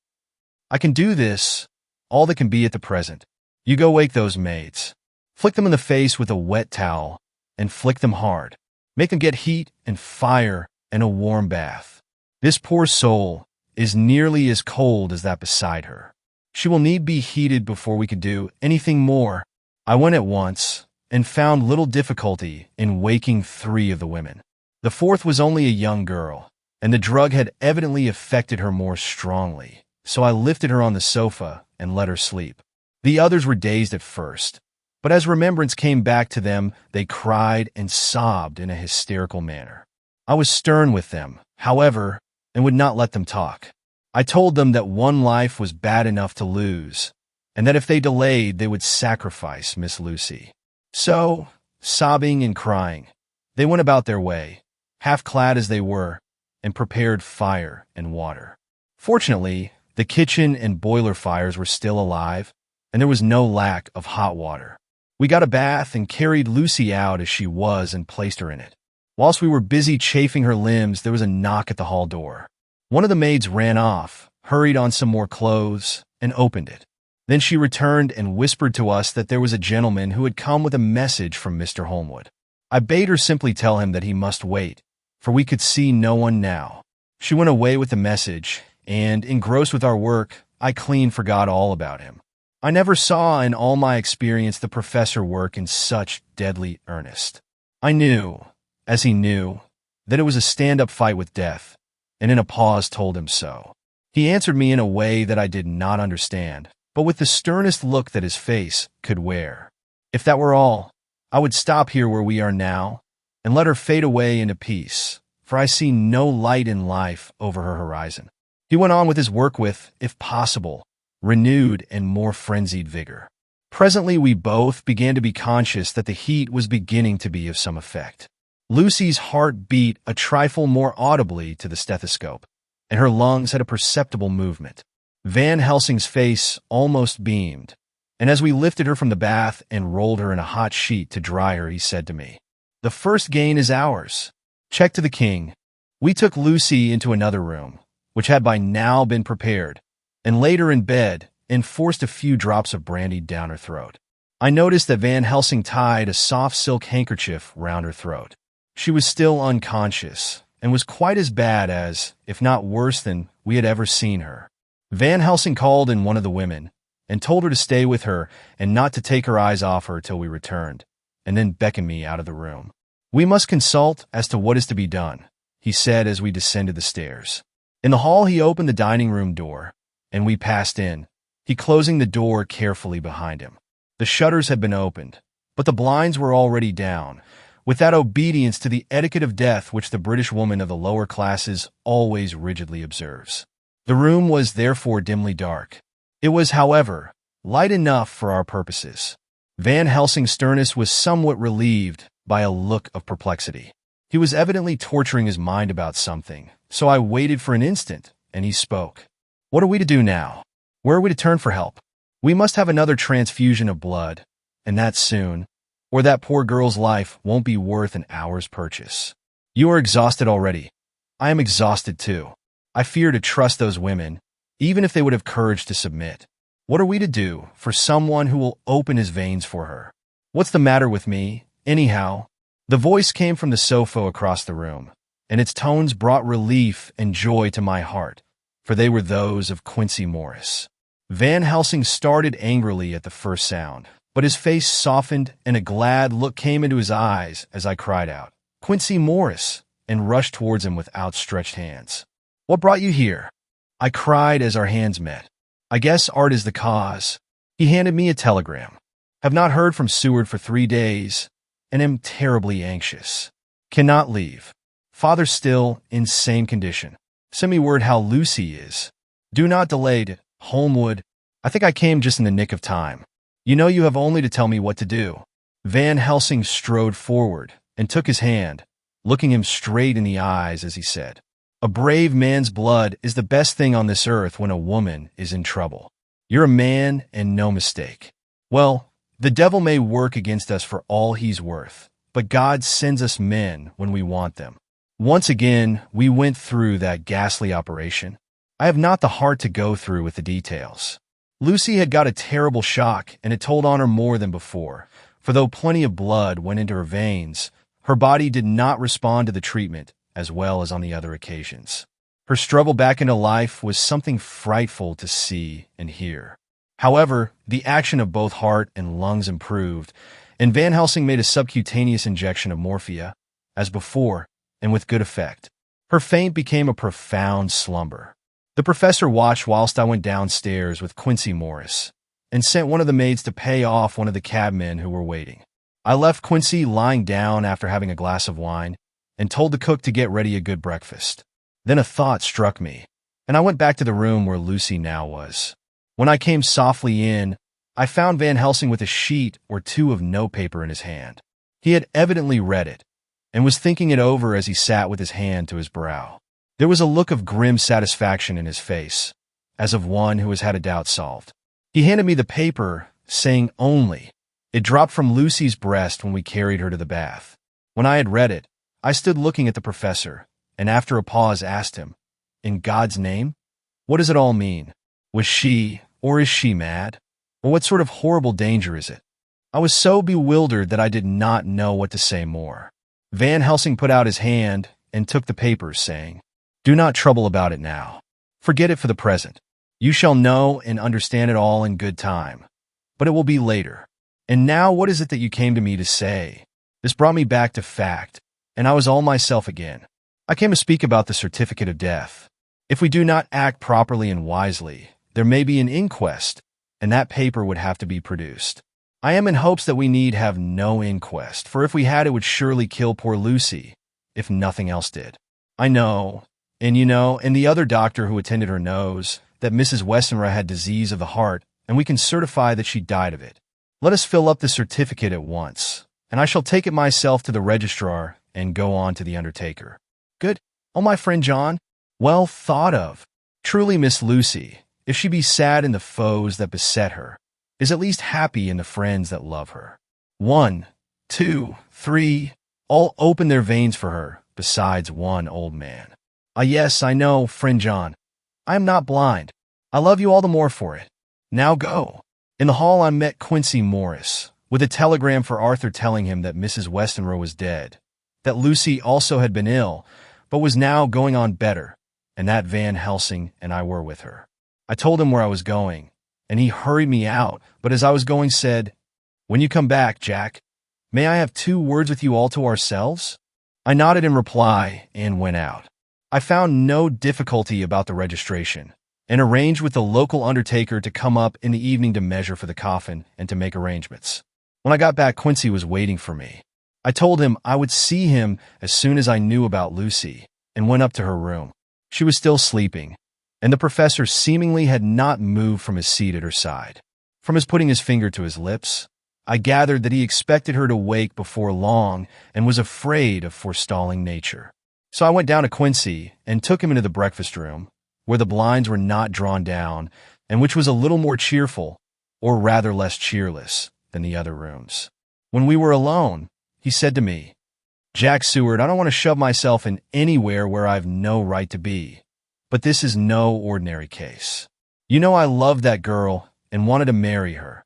"I can do this, all that can be at the present. You go wake those maids. Flick them in the face with a wet towel, and flick them hard. Make them get heat and fire and a warm bath. This poor soul is nearly as cold as that beside her. She will need be heated before we can do anything more." I went at once, and found little difficulty in waking 3 of the women. The 4th was only a young girl, and the drug had evidently affected her more strongly, so I lifted her on the sofa and let her sleep. The others were dazed at first, but as remembrance came back to them, they cried and sobbed in a hysterical manner. I was stern with them, however, and would not let them talk. I told them that one life was bad enough to lose, and that if they delayed, they would sacrifice Miss Lucy. So, sobbing and crying, they went about their way, half clad as they were, and prepared fire and water. Fortunately, the kitchen and boiler fires were still alive, and there was no lack of hot water. We got a bath and carried Lucy out as she was and placed her in it. Whilst we were busy chafing her limbs, there was a knock at the hall door. One of the maids ran off, hurried on some more clothes, and opened it. Then she returned and whispered to us that there was a gentleman who had come with a message from Mr. Holmwood. I bade her simply tell him that he must wait, for we could see no one now. She went away with the message, and, engrossed with our work, I clean forgot all about him. I never saw in all my experience the professor work in such deadly earnest. I knew, as he knew, that it was a stand-up fight with death, and in a pause told him so. He answered me in a way that I did not understand, but with the sternest look that his face could wear. If that were all, I would stop here where we are now, and let her fade away into peace, for I see no light in life over her horizon. He went on with his work with, if possible, renewed and more frenzied vigor. Presently we both began to be conscious that the heat was beginning to be of some effect. Lucy's heart beat a trifle more audibly to the stethoscope, and her lungs had a perceptible movement. Van Helsing's face almost beamed, and as we lifted her from the bath and rolled her in a hot sheet to dry her, he said to me, "The first gain is ours. Check to the king." We took Lucy into another room, which had by now been prepared, and laid her in bed and forced a few drops of brandy down her throat. I noticed that Van Helsing tied a soft silk handkerchief round her throat. She was still unconscious, and was quite as bad as, if not worse than, we had ever seen her. Van Helsing called in one of the women, and told her to stay with her and not to take her eyes off her till we returned, and then beckoned me out of the room. "We must consult as to what is to be done," he said as we descended the stairs. In the hall, he opened the dining room door, and we passed in, he closing the door carefully behind him. The shutters had been opened, but the blinds were already down, with that obedience to the etiquette of death which the British woman of the lower classes always rigidly observes. The room was therefore dimly dark. It was, however, light enough for our purposes. Van Helsing's sternness was somewhat relieved by a look of perplexity. He was evidently torturing his mind about something, so I waited for an instant, and he spoke. "What are we to do now? Where are we to turn for help? We must have another transfusion of blood, and that soon, or that poor girl's life won't be worth an hour's purchase. You are exhausted already. I am exhausted too. I fear to trust those women, even if they would have courage to submit. What are we to do for someone who will open his veins for her? What's the matter with me, anyhow?" The voice came from the sofa across the room, and its tones brought relief and joy to my heart, for they were those of Quincy Morris. Van Helsing started angrily at the first sound, but his face softened and a glad look came into his eyes as I cried out, "Quincy Morris," and rushed towards him with outstretched hands. "What brought you here?" I cried as our hands met. "I guess art is the cause." He handed me a telegram. "Have not heard from Seward for 3 days, and am terribly anxious. Cannot leave. Father still in same condition. Send me word how Lucy is. Do not delay it. Holmwood. I think I came just in the nick of time. You know you have only to tell me what to do." Van Helsing strode forward and took his hand, looking him straight in the eyes as he said, "A brave man's blood is the best thing on this earth when a woman is in trouble. You're a man and no mistake. Well, the devil may work against us for all he's worth, but God sends us men when we want them. Once again, we went through that ghastly operation. I have not the heart to go through with the details. Lucy had got a terrible shock, and it told on her more than before, for though plenty of blood went into her veins, her body did not respond to the treatment as well as on the other occasions. Her struggle back into life was something frightful to see and hear. However, the action of both heart and lungs improved, and Van Helsing made a subcutaneous injection of morphia, as before, and with good effect. Her faint became a profound slumber. The professor watched whilst I went downstairs with Quincy Morris, and sent one of the maids to pay off one of the cabmen who were waiting. I left Quincy lying down after having a glass of wine, and told the cook to get ready a good breakfast. Then a thought struck me, and I went back to the room where Lucy now was. When I came softly in, I found Van Helsing with a sheet or two of notepaper in his hand. He had evidently read it, and was thinking it over as he sat with his hand to his brow. There was a look of grim satisfaction in his face, as of one who has had a doubt solved. He handed me the paper, saying only. It dropped from Lucy's breast when we carried her to the bath. When I had read it, I stood looking at the professor, and after a pause asked him, "In God's name, what does it all mean? Was she, or is she mad? Or what sort of horrible danger is it?" I was so bewildered that I did not know what to say more. Van Helsing put out his hand and took the papers, saying, "Do not trouble about it now. Forget it for the present. You shall know and understand it all in good time, but it will be later. And now what is it that you came to me to say?" This brought me back to fact, and I was all myself again. "I came to speak about the certificate of death. If we do not act properly and wisely, there may be an inquest, and that paper would have to be produced. I am in hopes that we need have no inquest, for if we had it would surely kill poor Lucy, if nothing else did. I know, and you know, and the other doctor who attended her knows, that Mrs. Westenra had disease of the heart, and we can certify that she died of it. Let us fill up the certificate at once, and I shall take it myself to the registrar and go on to the undertaker." "Good. Oh, my friend John, well thought of. Truly Miss Lucy, if she be sad in the foes that beset her, is at least happy in the friends that love her. 1, 2, 3, all open their veins for her, besides one old man. Ah, yes, I know, friend John. I am not blind. I love you all the more for it. Now go." In the hall I met Quincy Morris, with a telegram for Arthur telling him that Mrs. Westenra was dead, that Lucy also had been ill, but was now going on better, and that Van Helsing and I were with her. I told him where I was going, and he hurried me out, but as I was going said, "When you come back, Jack, may I have 2 words with you all to ourselves?" I nodded in reply and went out. I found no difficulty about the registration and arranged with the local undertaker to come up in the evening to measure for the coffin and to make arrangements. When I got back, Quincy was waiting for me. I told him I would see him as soon as I knew about Lucy and went up to her room. She was still sleeping, and the professor seemingly had not moved from his seat at her side. From his putting his finger to his lips, I gathered that he expected her to wake before long and was afraid of forestalling nature. So I went down to Quincy and took him into the breakfast room, where the blinds were not drawn down and which was a little more cheerful, or rather less cheerless, than the other rooms. When we were alone, he said to me, "Jack Seward, I don't want to shove myself in anywhere where I've no right to be, but this is no ordinary case. You know I loved that girl and wanted to marry her,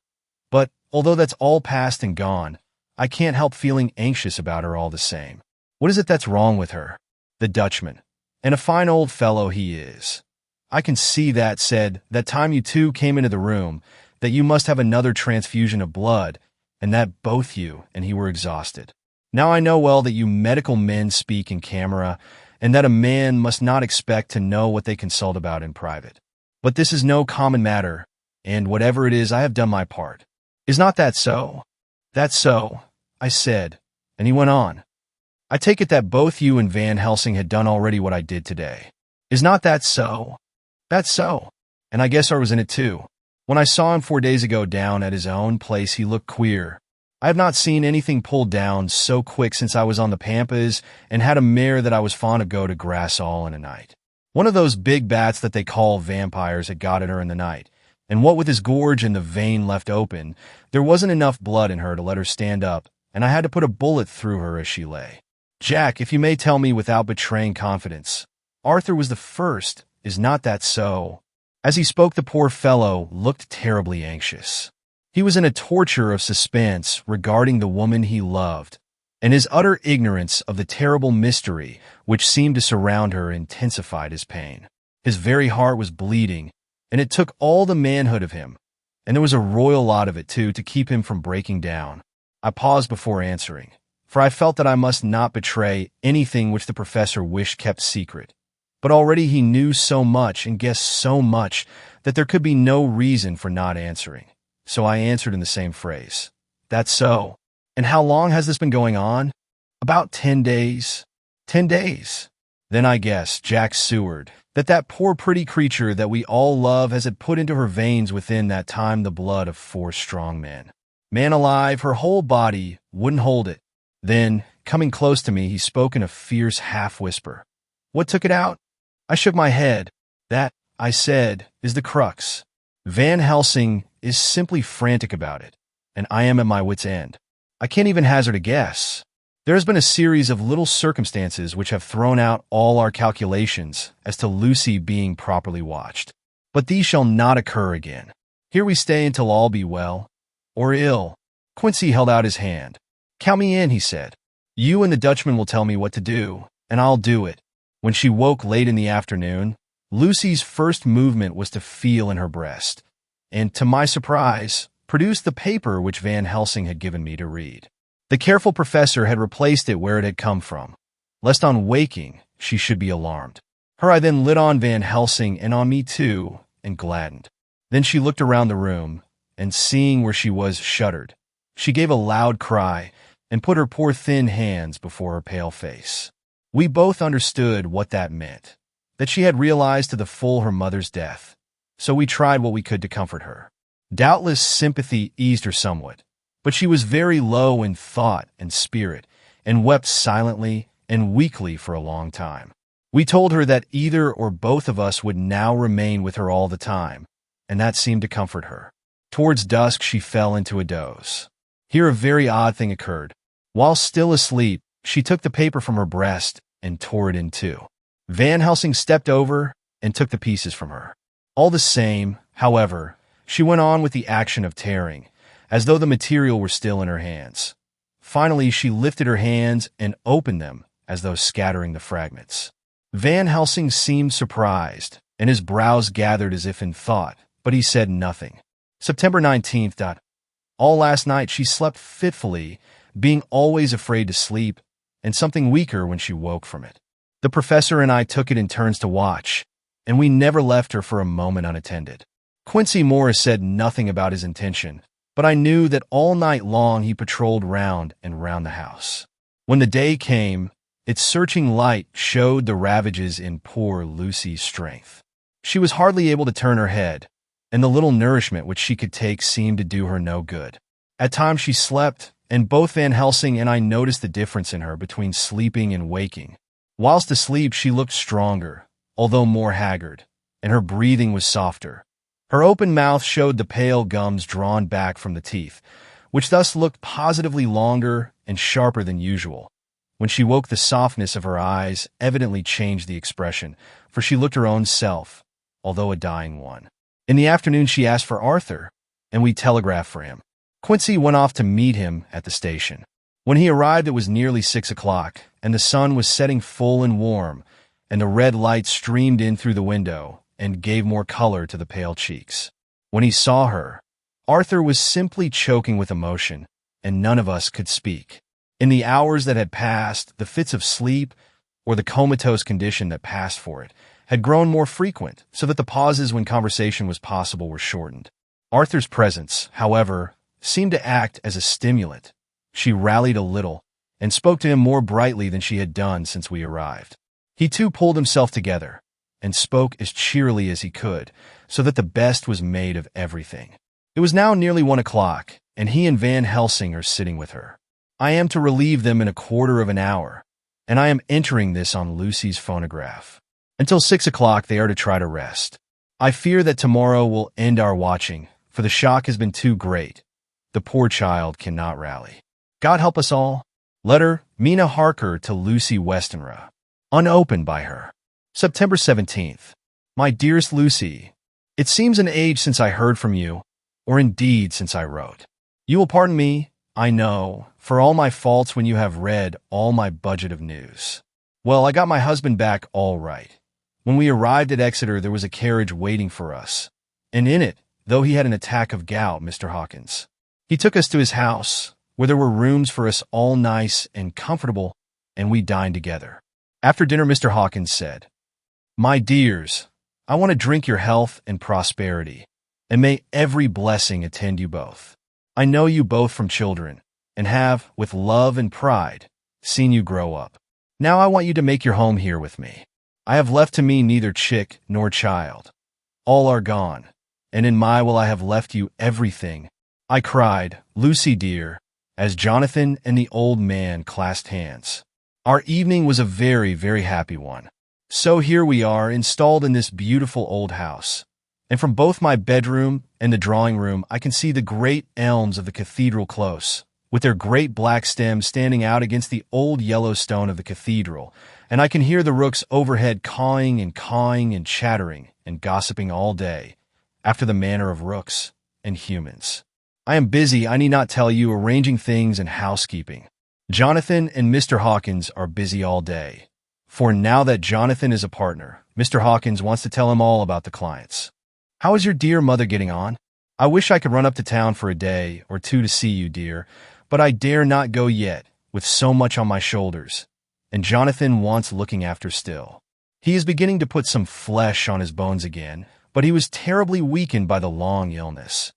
but although that's all past and gone, I can't help feeling anxious about her all the same. What is it that's wrong with her?" The Dutchman, and a fine old fellow he is. "I can see that," said, "that time you 2 came into the room, that you must have another transfusion of blood, and that both you and he were exhausted. Now I know well that you medical men speak in camera, and that a man must not expect to know what they consult about in private. But this is no common matter, and whatever it is, I have done my part. Is not that so?" "That's so," I said, and he went on. "I take it that both you and Van Helsing had done already what I did today. Is not that so?" "That's so, and I guess I was in it too. When I saw him 4 days ago down at his own place, he looked queer. I have not seen anything pulled down so quick since I was on the Pampas and had a mare that I was fond of go to grass all in a night. One of those big bats that they call vampires had got at her in the night, and what with his gorge and the vein left open, there wasn't enough blood in her to let her stand up, and I had to put a bullet through her as she lay. Jack, if you may tell me without betraying confidence, Arthur was the first, is not that so?" As he spoke, the poor fellow looked terribly anxious. He was in a torture of suspense regarding the woman he loved, and his utter ignorance of the terrible mystery which seemed to surround her intensified his pain. His very heart was bleeding, and it took all the manhood of him, and there was a royal lot of it, too, to keep him from breaking down. I paused before answering, for I felt that I must not betray anything which the professor wished kept secret. But already he knew so much and guessed so much that there could be no reason for not answering. So I answered in the same phrase. "That's so. And how long has this been going on?" "About 10 days. 10 days. Then I guess, Jack Seward, that poor pretty creature that we all love has had put into her veins within that time the blood of 4 strong men. Man alive, her whole body wouldn't hold it." Then, coming close to me, he spoke in a fierce half-whisper. "What took it out?" I shook my head. "That," I said, "is the crux. Van Helsing is simply frantic about it, and I am at my wit's end. I can't even hazard a guess. There has been a series of little circumstances which have thrown out all our calculations as to Lucy being properly watched. But these shall not occur again. Here we stay until all be well, or ill." Quincy held out his hand. "Count me in," he said. "You and the Dutchman will tell me what to do, and I'll do it." When she woke late in the afternoon, Lucy's first movement was to feel in her breast, and, to my surprise, produced the paper which Van Helsing had given me to read. The careful professor had replaced it where it had come from, lest on waking she should be alarmed. Her eye then lit on Van Helsing and on me too, and gladdened. Then she looked around the room, and seeing where she was, shuddered. She gave a loud cry, and put her poor thin hands before her pale face. We both understood what that meant, that she had realized to the full her mother's death, so we tried what we could to comfort her. Doubtless sympathy eased her somewhat, but she was very low in thought and spirit, and wept silently and weakly for a long time. We told her that either or both of us would now remain with her all the time, and that seemed to comfort her. Towards dusk she fell into a doze. Here a very odd thing occurred. While still asleep, she took the paper from her breast and tore it in two. Van Helsing stepped over and took the pieces from her. All the same, however, she went on with the action of tearing, as though the material were still in her hands. Finally, she lifted her hands and opened them as though scattering the fragments. Van Helsing seemed surprised, and his brows gathered as if in thought, but he said nothing. September 19th. All last night she slept fitfully, being always afraid to sleep, and something weaker when she woke from it. The professor and I took it in turns to watch, and we never left her for a moment unattended. Quincy Morris said nothing about his intention, but I knew that all night long he patrolled round and round the house. When the day came, its searching light showed the ravages in poor Lucy's strength. She was hardly able to turn her head, and the little nourishment which she could take seemed to do her no good. At times she slept, and both Van Helsing and I noticed the difference in her between sleeping and waking. Whilst asleep she looked stronger, although more haggard, and her breathing was softer. Her open mouth showed the pale gums drawn back from the teeth, which thus looked positively longer and sharper than usual. When she woke, the softness of her eyes evidently changed the expression, for she looked her own self, although a dying one. In the afternoon she asked for Arthur, and we telegraphed for him. Quincy went off to meet him at the station. When he arrived, it was nearly 6 o'clock, and the sun was setting full and warm, and the red light streamed in through the window and gave more color to the pale cheeks. When he saw her, Arthur was simply choking with emotion, and none of us could speak. In the hours that had passed, the fits of sleep, or the comatose condition that passed for it, had grown more frequent, so that the pauses when conversation was possible were shortened. Arthur's presence, however, seemed to act as a stimulant. She rallied a little, and spoke to him more brightly than she had done since we arrived. He too pulled himself together, and spoke as cheerily as he could, so that the best was made of everything. It was now nearly 1 o'clock, and he and Van Helsing are sitting with her. I am to relieve them in a quarter of an hour, and I am entering this on Lucy's phonograph. Until 6 o'clock they are to try to rest. I fear that tomorrow will end our watching, for the shock has been too great. The poor child cannot rally. God help us all. Letter, Mina Harker to Lucy Westenra. Unopened by her. September 17th. My dearest Lucy, it seems an age since I heard from you, or indeed since I wrote. You will pardon me, I know, for all my faults when you have read all my budget of news. Well, I got my husband back all right. When we arrived at Exeter, there was a carriage waiting for us, and in it, though he had an attack of gout, Mr. Hawkins. He took us to his house, where there were rooms for us all nice and comfortable, and we dined together. After dinner, Mr. Hawkins said, My dears, I want to drink your health and prosperity, and may every blessing attend you both. I know you both from children, and have, with love and pride, seen you grow up. Now I want you to make your home here with me. I have left to me neither chick nor child. All are gone, and in my will I have left you everything. I cried, Lucy dear, as Jonathan and the old man clasped hands. Our evening was a very, very happy one. So here we are, installed in this beautiful old house, and from both my bedroom and the drawing room I can see the great elms of the cathedral close, with their great black stems standing out against the old yellow stone of the cathedral, and I can hear the rooks overhead cawing and chattering and gossiping all day, after the manner of rooks and humans. I am busy, I need not tell you, arranging things and housekeeping. Jonathan and Mr. Hawkins are busy all day, for now that Jonathan is a partner, Mr. Hawkins wants to tell him all about the clients. How is your dear mother getting on? I wish I could run up to town for a day or two to see you, dear, but I dare not go yet, with so much on my shoulders, and Jonathan wants looking after still. He is beginning to put some flesh on his bones again, but he was terribly weakened by the long illness.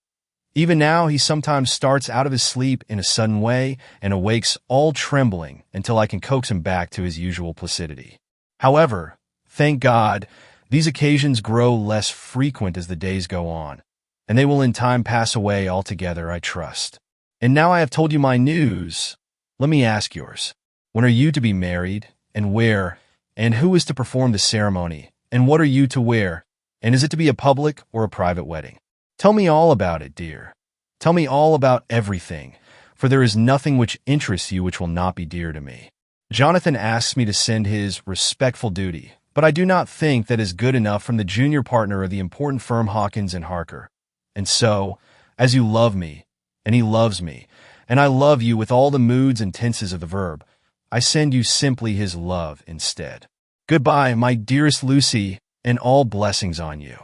Even now he sometimes starts out of his sleep in a sudden way and awakes all trembling until I can coax him back to his usual placidity. However, thank God, these occasions grow less frequent as the days go on, and they will in time pass away altogether, I trust. And now I have told you my news. Let me ask yours. When are you to be married, and where, and who is to perform the ceremony, and what are you to wear, and is it to be a public or a private wedding? Tell me all about it, dear. Tell me all about everything, for there is nothing which interests you which will not be dear to me. Jonathan asks me to send his respectful duty, but I do not think that is good enough from the junior partner of the important firm Hawkins and Harker. And so, as you love me, and he loves me, and I love you with all the moods and tenses of the verb, I send you simply his love instead. Goodbye, my dearest Lucy, and all blessings on you.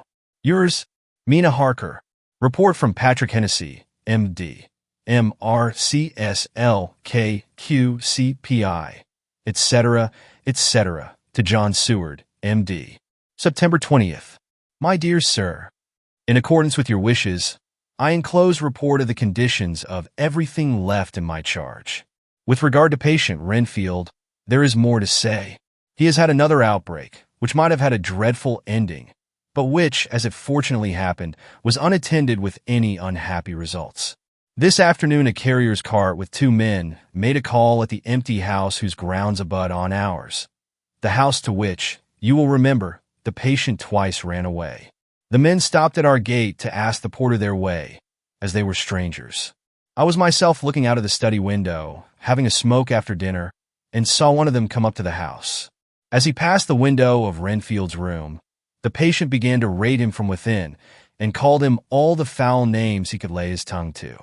Yours, Mina Harker. Report from Patrick Hennessy, M.D., M.R.C.S.L.K.Q.C.P.I., etc., etc., to John Seward, M.D. September 20th. My dear sir, in accordance with your wishes, I enclose report of the conditions of everything left in my charge. With regard to patient Renfield, there is more to say. He has had another outbreak, which might have had a dreadful ending, but which, as it fortunately happened, was unattended with any unhappy results. This afternoon, a carrier's cart with 2 men made a call at the empty house whose grounds abut on ours, the house to which, you will remember, the patient twice ran away. The men stopped at our gate to ask the porter their way, as they were strangers. I was myself looking out of the study window, having a smoke after dinner, and saw one of them come up to the house. As he passed the window of Renfield's room, the patient began to rate him from within and called him all the foul names he could lay his tongue to.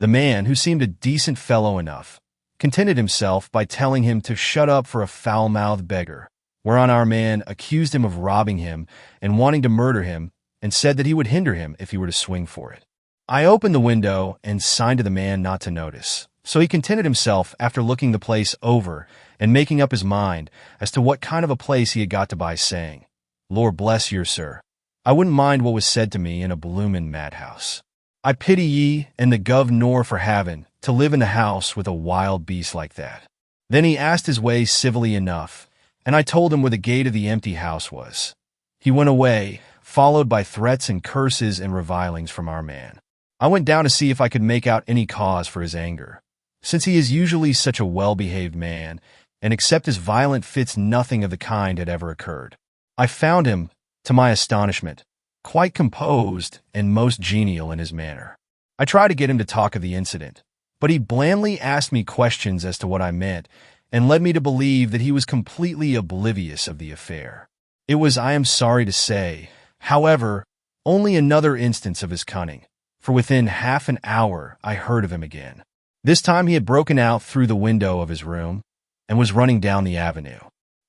The man, who seemed a decent fellow enough, contented himself by telling him to shut up for a foul-mouthed beggar, whereon our man accused him of robbing him and wanting to murder him, and said that he would hinder him if he were to swing for it. I opened the window and signed to the man not to notice, so he contented himself after looking the place over and making up his mind as to what kind of a place he had got to by, saying, Lord bless you, sir, I wouldn't mind what was said to me in a bloomin' madhouse. I pity ye and the governor for having to live in a house with a wild beast like that. Then he asked his way civilly enough, and I told him where the gate of the empty house was. He went away, followed by threats and curses and revilings from our man. I went down to see if I could make out any cause for his anger, since he is usually such a well-behaved man, and except his violent fits nothing of the kind had ever occurred. I found him, to my astonishment, quite composed and most genial in his manner. I tried to get him to talk of the incident, but he blandly asked me questions as to what I meant, and led me to believe that he was completely oblivious of the affair. It was, I am sorry to say, however, only another instance of his cunning, for within half an hour I heard of him again. This time he had broken out through the window of his room and was running down the avenue.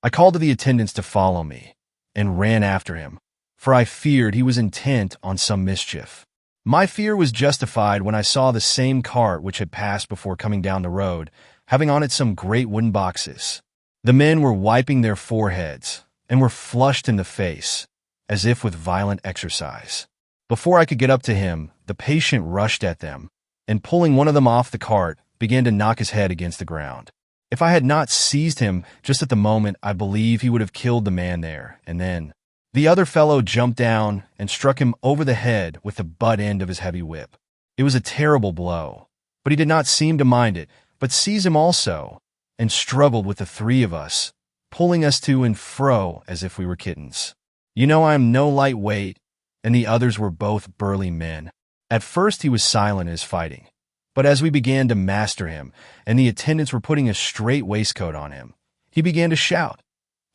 I called to the attendants to follow me, and ran after him, for I feared he was intent on some mischief. My fear was justified when I saw the same cart which had passed before coming down the road, having on it some great wooden boxes. The men were wiping their foreheads, and were flushed in the face, as if with violent exercise. Before I could get up to him, the patient rushed at them, and pulling one of them off the cart, began to knock his head against the ground. If I had not seized him just at the moment, I believe he would have killed the man there, and then the other fellow jumped down and struck him over the head with the butt end of his heavy whip. It was a terrible blow, but he did not seem to mind it, but seized him also, and struggled with the 3 of us, pulling us to and fro as if we were kittens. You know I am no light weight, and the others were both burly men. At first he was silent in his fighting, but as we began to master him, and the attendants were putting a straight waistcoat on him, he began to shout,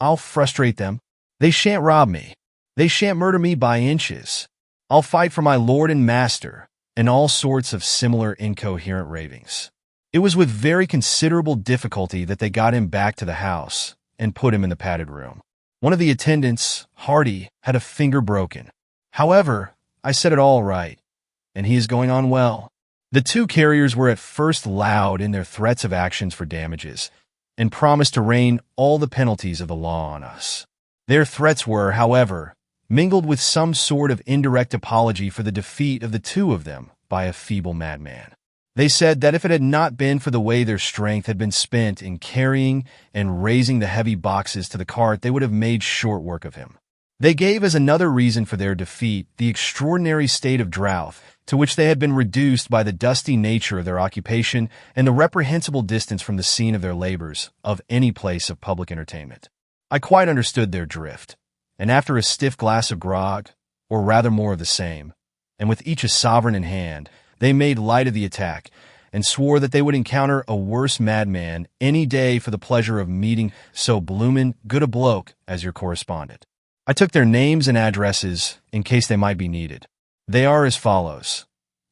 I'll frustrate them. They shan't rob me. They shan't murder me by inches. I'll fight for my lord and master, and all sorts of similar incoherent ravings. It was with very considerable difficulty that they got him back to the house and put him in the padded room. One of the attendants, Hardy, had a finger broken. However, I set it all right, and he is going on well. The 2 carriers were at first loud in their threats of actions for damages, and promised to rain all the penalties of the law on us. Their threats were, however, mingled with some sort of indirect apology for the defeat of the 2 of them by a feeble madman. They said that if it had not been for the way their strength had been spent in carrying and raising the heavy boxes to the cart, they would have made short work of him. They gave as another reason for their defeat the extraordinary state of drought to which they had been reduced by the dusty nature of their occupation and the reprehensible distance from the scene of their labors of any place of public entertainment. I quite understood their drift, and after a stiff glass of grog, or rather more of the same, and with each a sovereign in hand, they made light of the attack, and swore that they would encounter a worse madman any day for the pleasure of meeting so bloomin' good a bloke as your correspondent. I took their names and addresses in case they might be needed. They are as follows: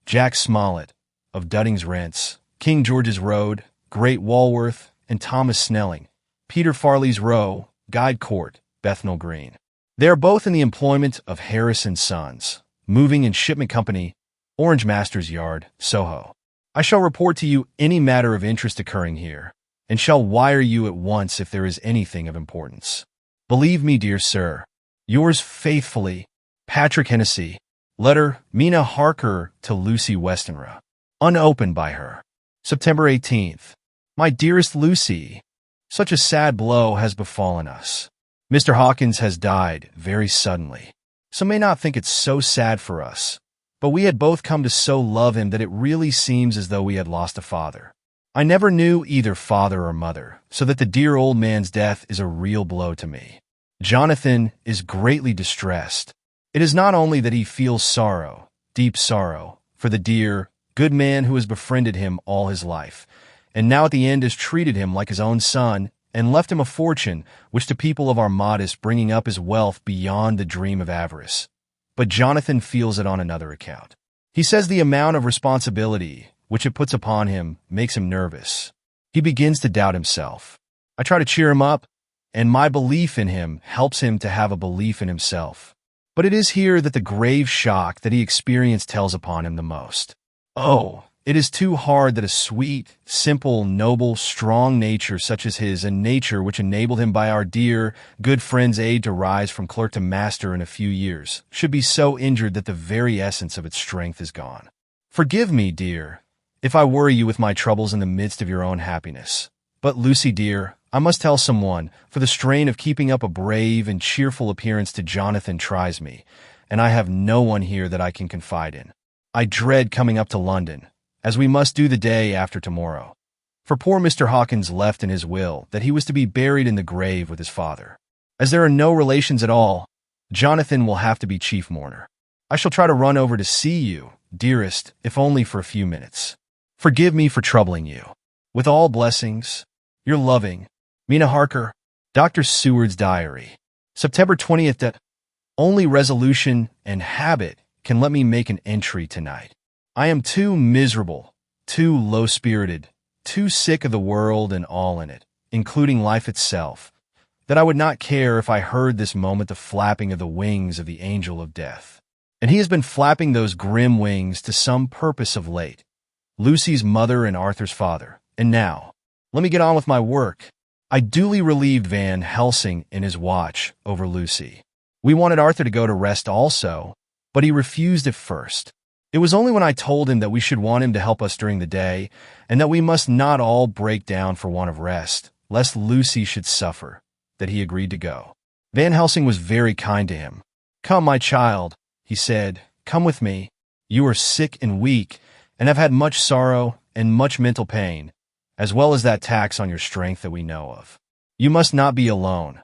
Jack Smollett, of Dudding's Rents, King George's Road, Great Walworth, and Thomas Snelling, Peter Farley's Row, Guide Court, Bethnal Green. They are both in the employment of Harris and Sons, Moving and Shipment Company, Orange Master's Yard, Soho. I shall report to you any matter of interest occurring here, and shall wire you at once if there is anything of importance. Believe me, dear sir, yours faithfully, Patrick Hennessy. Letter, Mina Harker to Lucy Westenra. Unopened by her. September 18th. My dearest Lucy, such a sad blow has befallen us. Mr. Hawkins has died very suddenly. Some may not think it's so sad for us, but we had both come to so love him that it really seems as though we had lost a father. I never knew either father or mother, so that the dear old man's death is a real blow to me. Jonathan is greatly distressed. It is not only that he feels sorrow, deep sorrow, for the dear, good man who has befriended him all his life, and now at the end has treated him like his own son, and left him a fortune, which to people of our modest bringing up his wealth beyond the dream of avarice. But Jonathan feels it on another account. He says the amount of responsibility which it puts upon him makes him nervous. He begins to doubt himself. I try to cheer him up, and my belief in him helps him to have a belief in himself. But it is here that the grave shock that he experienced tells upon him the most. Oh, it is too hard that a sweet, simple, noble, strong nature such as his, a nature which enabled him by our dear, good friend's aid to rise from clerk to master in a few years, should be so injured that the very essence of its strength is gone. Forgive me, dear, if I worry you with my troubles in the midst of your own happiness. But, Lucy, dear, I must tell someone, for the strain of keeping up a brave and cheerful appearance to Jonathan tries me, and I have no one here that I can confide in. I dread coming up to London, as we must do the day after tomorrow. For poor Mr. Hawkins left in his will that he was to be buried in the grave with his father. As there are no relations at all, Jonathan will have to be chief mourner. I shall try to run over to see you, dearest, if only for a few minutes. Forgive me for troubling you. With all blessings, your loving, Mina Harker. Dr. Seward's Diary. September 20th. That only resolution and habit can let me make an entry tonight. I am too miserable, too low-spirited, too sick of the world and all in it, including life itself, that I would not care if I heard this moment the flapping of the wings of the angel of death. And he has been flapping those grim wings to some purpose of late. Lucy's mother and Arthur's father. And now, let me get on with my work. I duly relieved Van Helsing in his watch over Lucy. We wanted Arthur to go to rest also, but he refused at first. It was only when I told him that we should want him to help us during the day, and that we must not all break down for want of rest, lest Lucy should suffer, that he agreed to go. Van Helsing was very kind to him. "Come, my child," he said, "come with me. You are sick and weak, and have had much sorrow and much mental pain, as well as that tax on your strength that we know of. You must not be alone,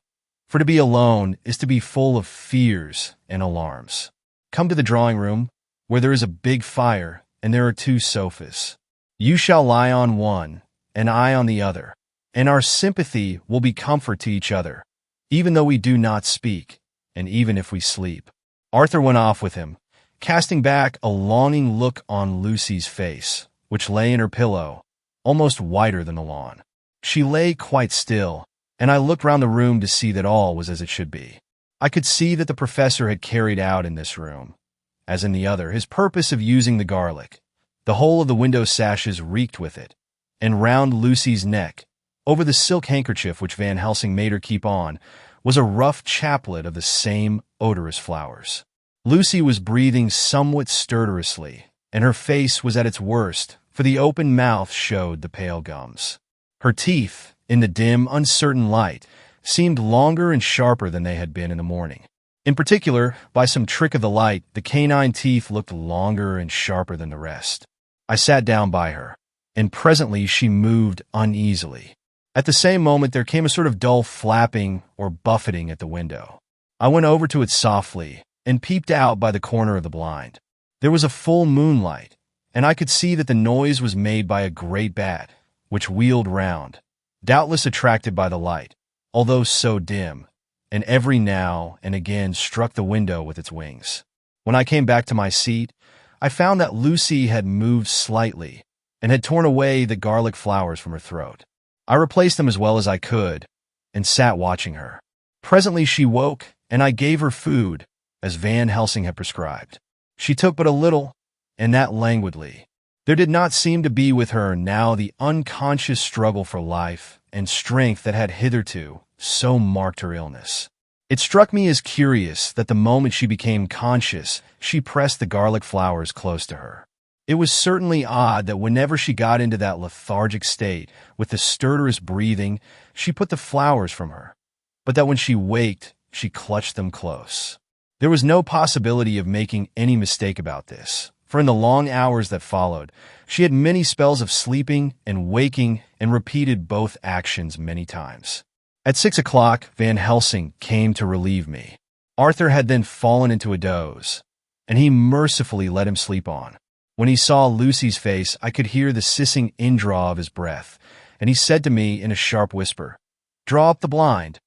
for to be alone is to be full of fears and alarms. Come to the drawing room, where there is a big fire, and there are 2 sofas. You shall lie on one, and I on the other, and our sympathy will be comfort to each other, even though we do not speak, and even if we sleep." Arthur went off with him, casting back a longing look on Lucy's face, which lay in her pillow, almost whiter than the lawn. She lay quite still, and I looked round the room to see that all was as it should be. I could see that the professor had carried out in this room, as in the other, his purpose of using the garlic. The whole of the window sashes reeked with it, and round Lucy's neck, over the silk handkerchief which Van Helsing made her keep on, was a rough chaplet of the same odorous flowers. Lucy was breathing somewhat stertorously, and her face was at its worst, for the open mouth showed the pale gums. Her teeth, in the dim, uncertain light, seemed longer and sharper than they had been in the morning. In particular, by some trick of the light, the canine teeth looked longer and sharper than the rest. I sat down by her, and presently she moved uneasily. At the same moment there came a sort of dull flapping or buffeting at the window. I went over to it softly, and peeped out by the corner of the blind. There was a full moonlight, and I could see that the noise was made by a great bat, which wheeled round, doubtless attracted by the light, although so dim, and every now and again struck the window with its wings. When I came back to my seat, I found that Lucy had moved slightly, and had torn away the garlic flowers from her throat. I replaced them as well as I could, and sat watching her. Presently she woke, and I gave her food, as Van Helsing had prescribed. She took but a little, and that languidly. There did not seem to be with her now the unconscious struggle for life and strength that had hitherto so marked her illness. It struck me as curious that the moment she became conscious, she pressed the garlic flowers close to her. It was certainly odd that whenever she got into that lethargic state, with the stertorous breathing, she put the flowers from her, but that when she waked, she clutched them close. There was no possibility of making any mistake about this, for in the long hours that followed, she had many spells of sleeping and waking and repeated both actions many times. At 6 o'clock, Van Helsing came to relieve me. Arthur had then fallen into a doze, and he mercifully let him sleep on. When he saw Lucy's face, I could hear the sissing indraw of his breath, and he said to me in a sharp whisper, "Draw up the blind.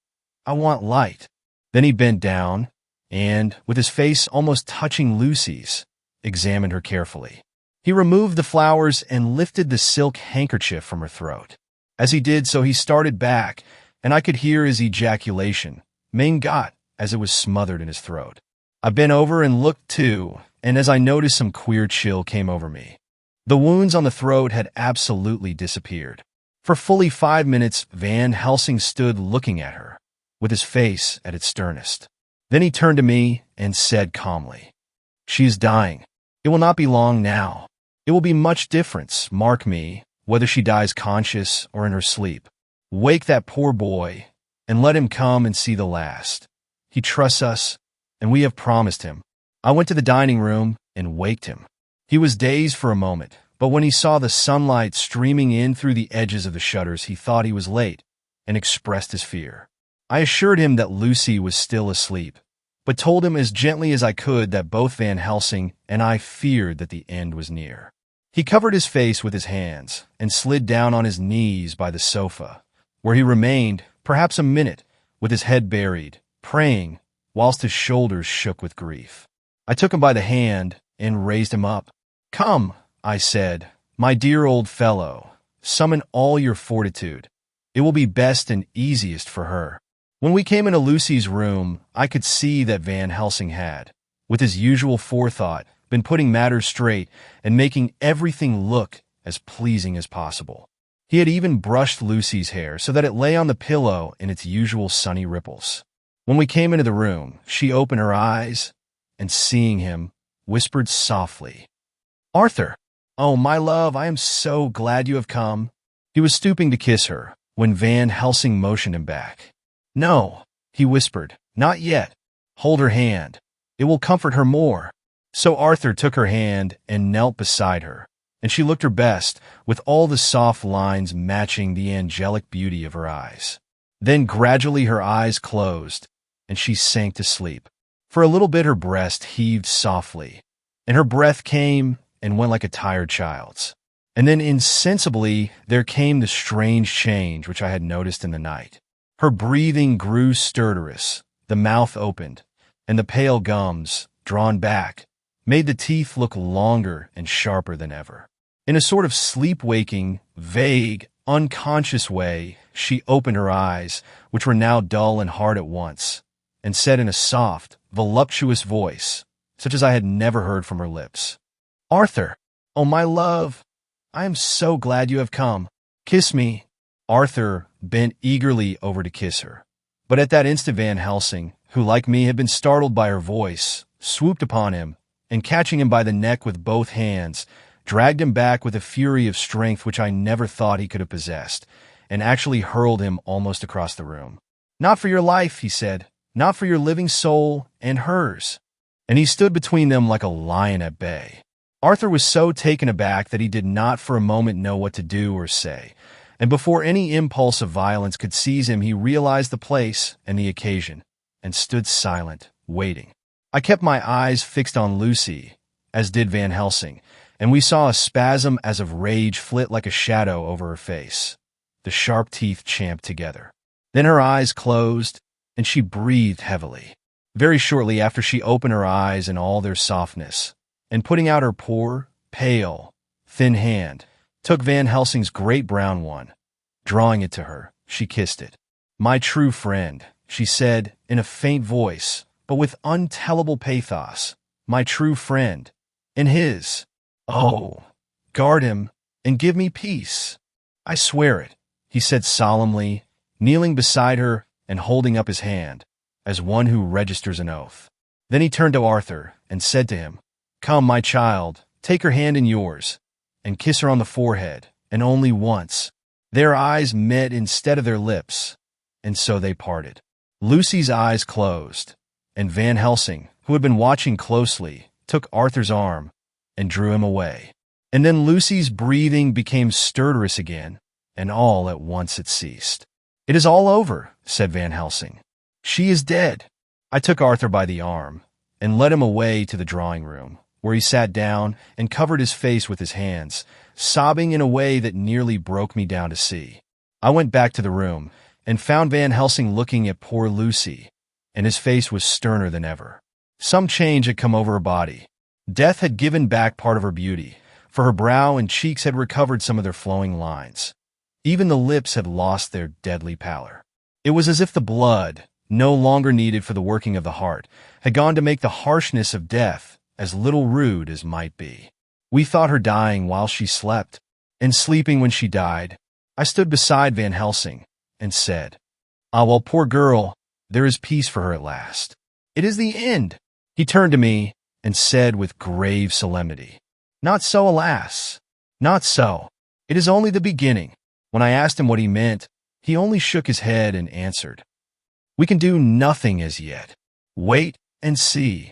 I want light." Then he bent down, and, with his face almost touching Lucy's, examined her carefully. He removed the flowers and lifted the silk handkerchief from her throat. As he did so, he started back, and I could hear his ejaculation, "Mein Gott," as it was smothered in his throat. I bent over and looked too, and as I noticed, some queer chill came over me. The wounds on the throat had absolutely disappeared. For fully 5 minutes, Van Helsing stood looking at her, with his face at its sternest. Then he turned to me and said calmly, "She is dying. It will not be long now. It will be much difference, mark me, whether she dies conscious or in her sleep. Wake that poor boy, and let him come and see the last. He trusts us, and we have promised him." I went to the dining room and waked him. He was dazed for a moment, but when he saw the sunlight streaming in through the edges of the shutters, he thought he was late and expressed his fear. I assured him that Lucy was still asleep, but told him as gently as I could that both Van Helsing and I feared that the end was near. He covered his face with his hands and slid down on his knees by the sofa, where he remained perhaps a minute with his head buried, praying, whilst his shoulders shook with grief. I took him by the hand and raised him up. "Come," I said, "my dear old fellow, summon all your fortitude. It will be best and easiest for her." When we came into Lucy's room, I could see that Van Helsing had, with his usual forethought, been putting matters straight and making everything look as pleasing as possible. He had even brushed Lucy's hair so that it lay on the pillow in its usual sunny ripples. When we came into the room, she opened her eyes, and seeing him, whispered softly, "Arthur, oh, my love, I am so glad you have come." He was stooping to kiss her when Van Helsing motioned him back. "No," he whispered, "not yet. Hold her hand. It will comfort her more." So Arthur took her hand and knelt beside her, and she looked her best, with all the soft lines matching the angelic beauty of her eyes. Then gradually her eyes closed, and she sank to sleep. For a little bit her breast heaved softly, and her breath came and went like a tired child's. And then insensibly there came the strange change which I had noticed in the night. Her breathing grew stertorous, the mouth opened, and the pale gums, drawn back, made the teeth look longer and sharper than ever. In a sort of sleep-waking, vague, unconscious way, she opened her eyes, which were now dull and hard at once, and said in a soft, voluptuous voice, such as I had never heard from her lips, "Arthur, oh, my love, I am so glad you have come. Kiss me." Arthur bent eagerly over to kiss her, but at that instant Van Helsing, who like me had been startled by her voice, swooped upon him, and catching him by the neck with both hands, dragged him back with a fury of strength which I never thought he could have possessed, and actually hurled him almost across the room. "Not for your life," he said, "not for your living soul and hers." And he stood between them like a lion at bay. Arthur was so taken aback that he did not for a moment know what to do or say, and before any impulse of violence could seize him, he realized the place and the occasion, and stood silent, waiting. I kept my eyes fixed on Lucy, as did Van Helsing, and we saw a spasm as of rage flit like a shadow over her face. The sharp teeth champed together. Then her eyes closed, and she breathed heavily. Very shortly after, she opened her eyes in all their softness, and putting out her poor, pale, thin hand, took Van Helsing's great brown one. Drawing it to her, she kissed it. "My true friend," she said in a faint voice, but with untellable pathos, "my true friend, and his." Oh, guard him and give me peace. I swear it, he said solemnly, kneeling beside her and holding up his hand, as one who registers an oath. Then he turned to Arthur and said to him, "Come, my child, take her hand in yours, and kiss her on the forehead, and only once." Their eyes met instead of their lips, and so they parted. Lucy's eyes closed, and Van Helsing, who had been watching closely, took Arthur's arm and drew him away. And then Lucy's breathing became stertorous again, and all at once it ceased. "It is all over," said Van Helsing. "She is dead." I took Arthur by the arm and led him away to the drawing room, where he sat down and covered his face with his hands, sobbing in a way that nearly broke me down to see. I went back to the room and found Van Helsing looking at poor Lucy, and his face was sterner than ever. Some change had come over her body. Death had given back part of her beauty, for her brow and cheeks had recovered some of their flowing lines. Even the lips had lost their deadly pallor. It was as if the blood, no longer needed for the working of the heart, had gone to make the harshness of death as little rude as might be. We thought her dying while she slept, and sleeping when she died. I stood beside Van Helsing and said, "Ah, well, poor girl, there is peace for her at last. It is the end." He turned to me and said with grave solemnity, "Not so, alas, not so. It is only the beginning." When I asked him what he meant, he only shook his head and answered, "We can do nothing as yet. Wait and see."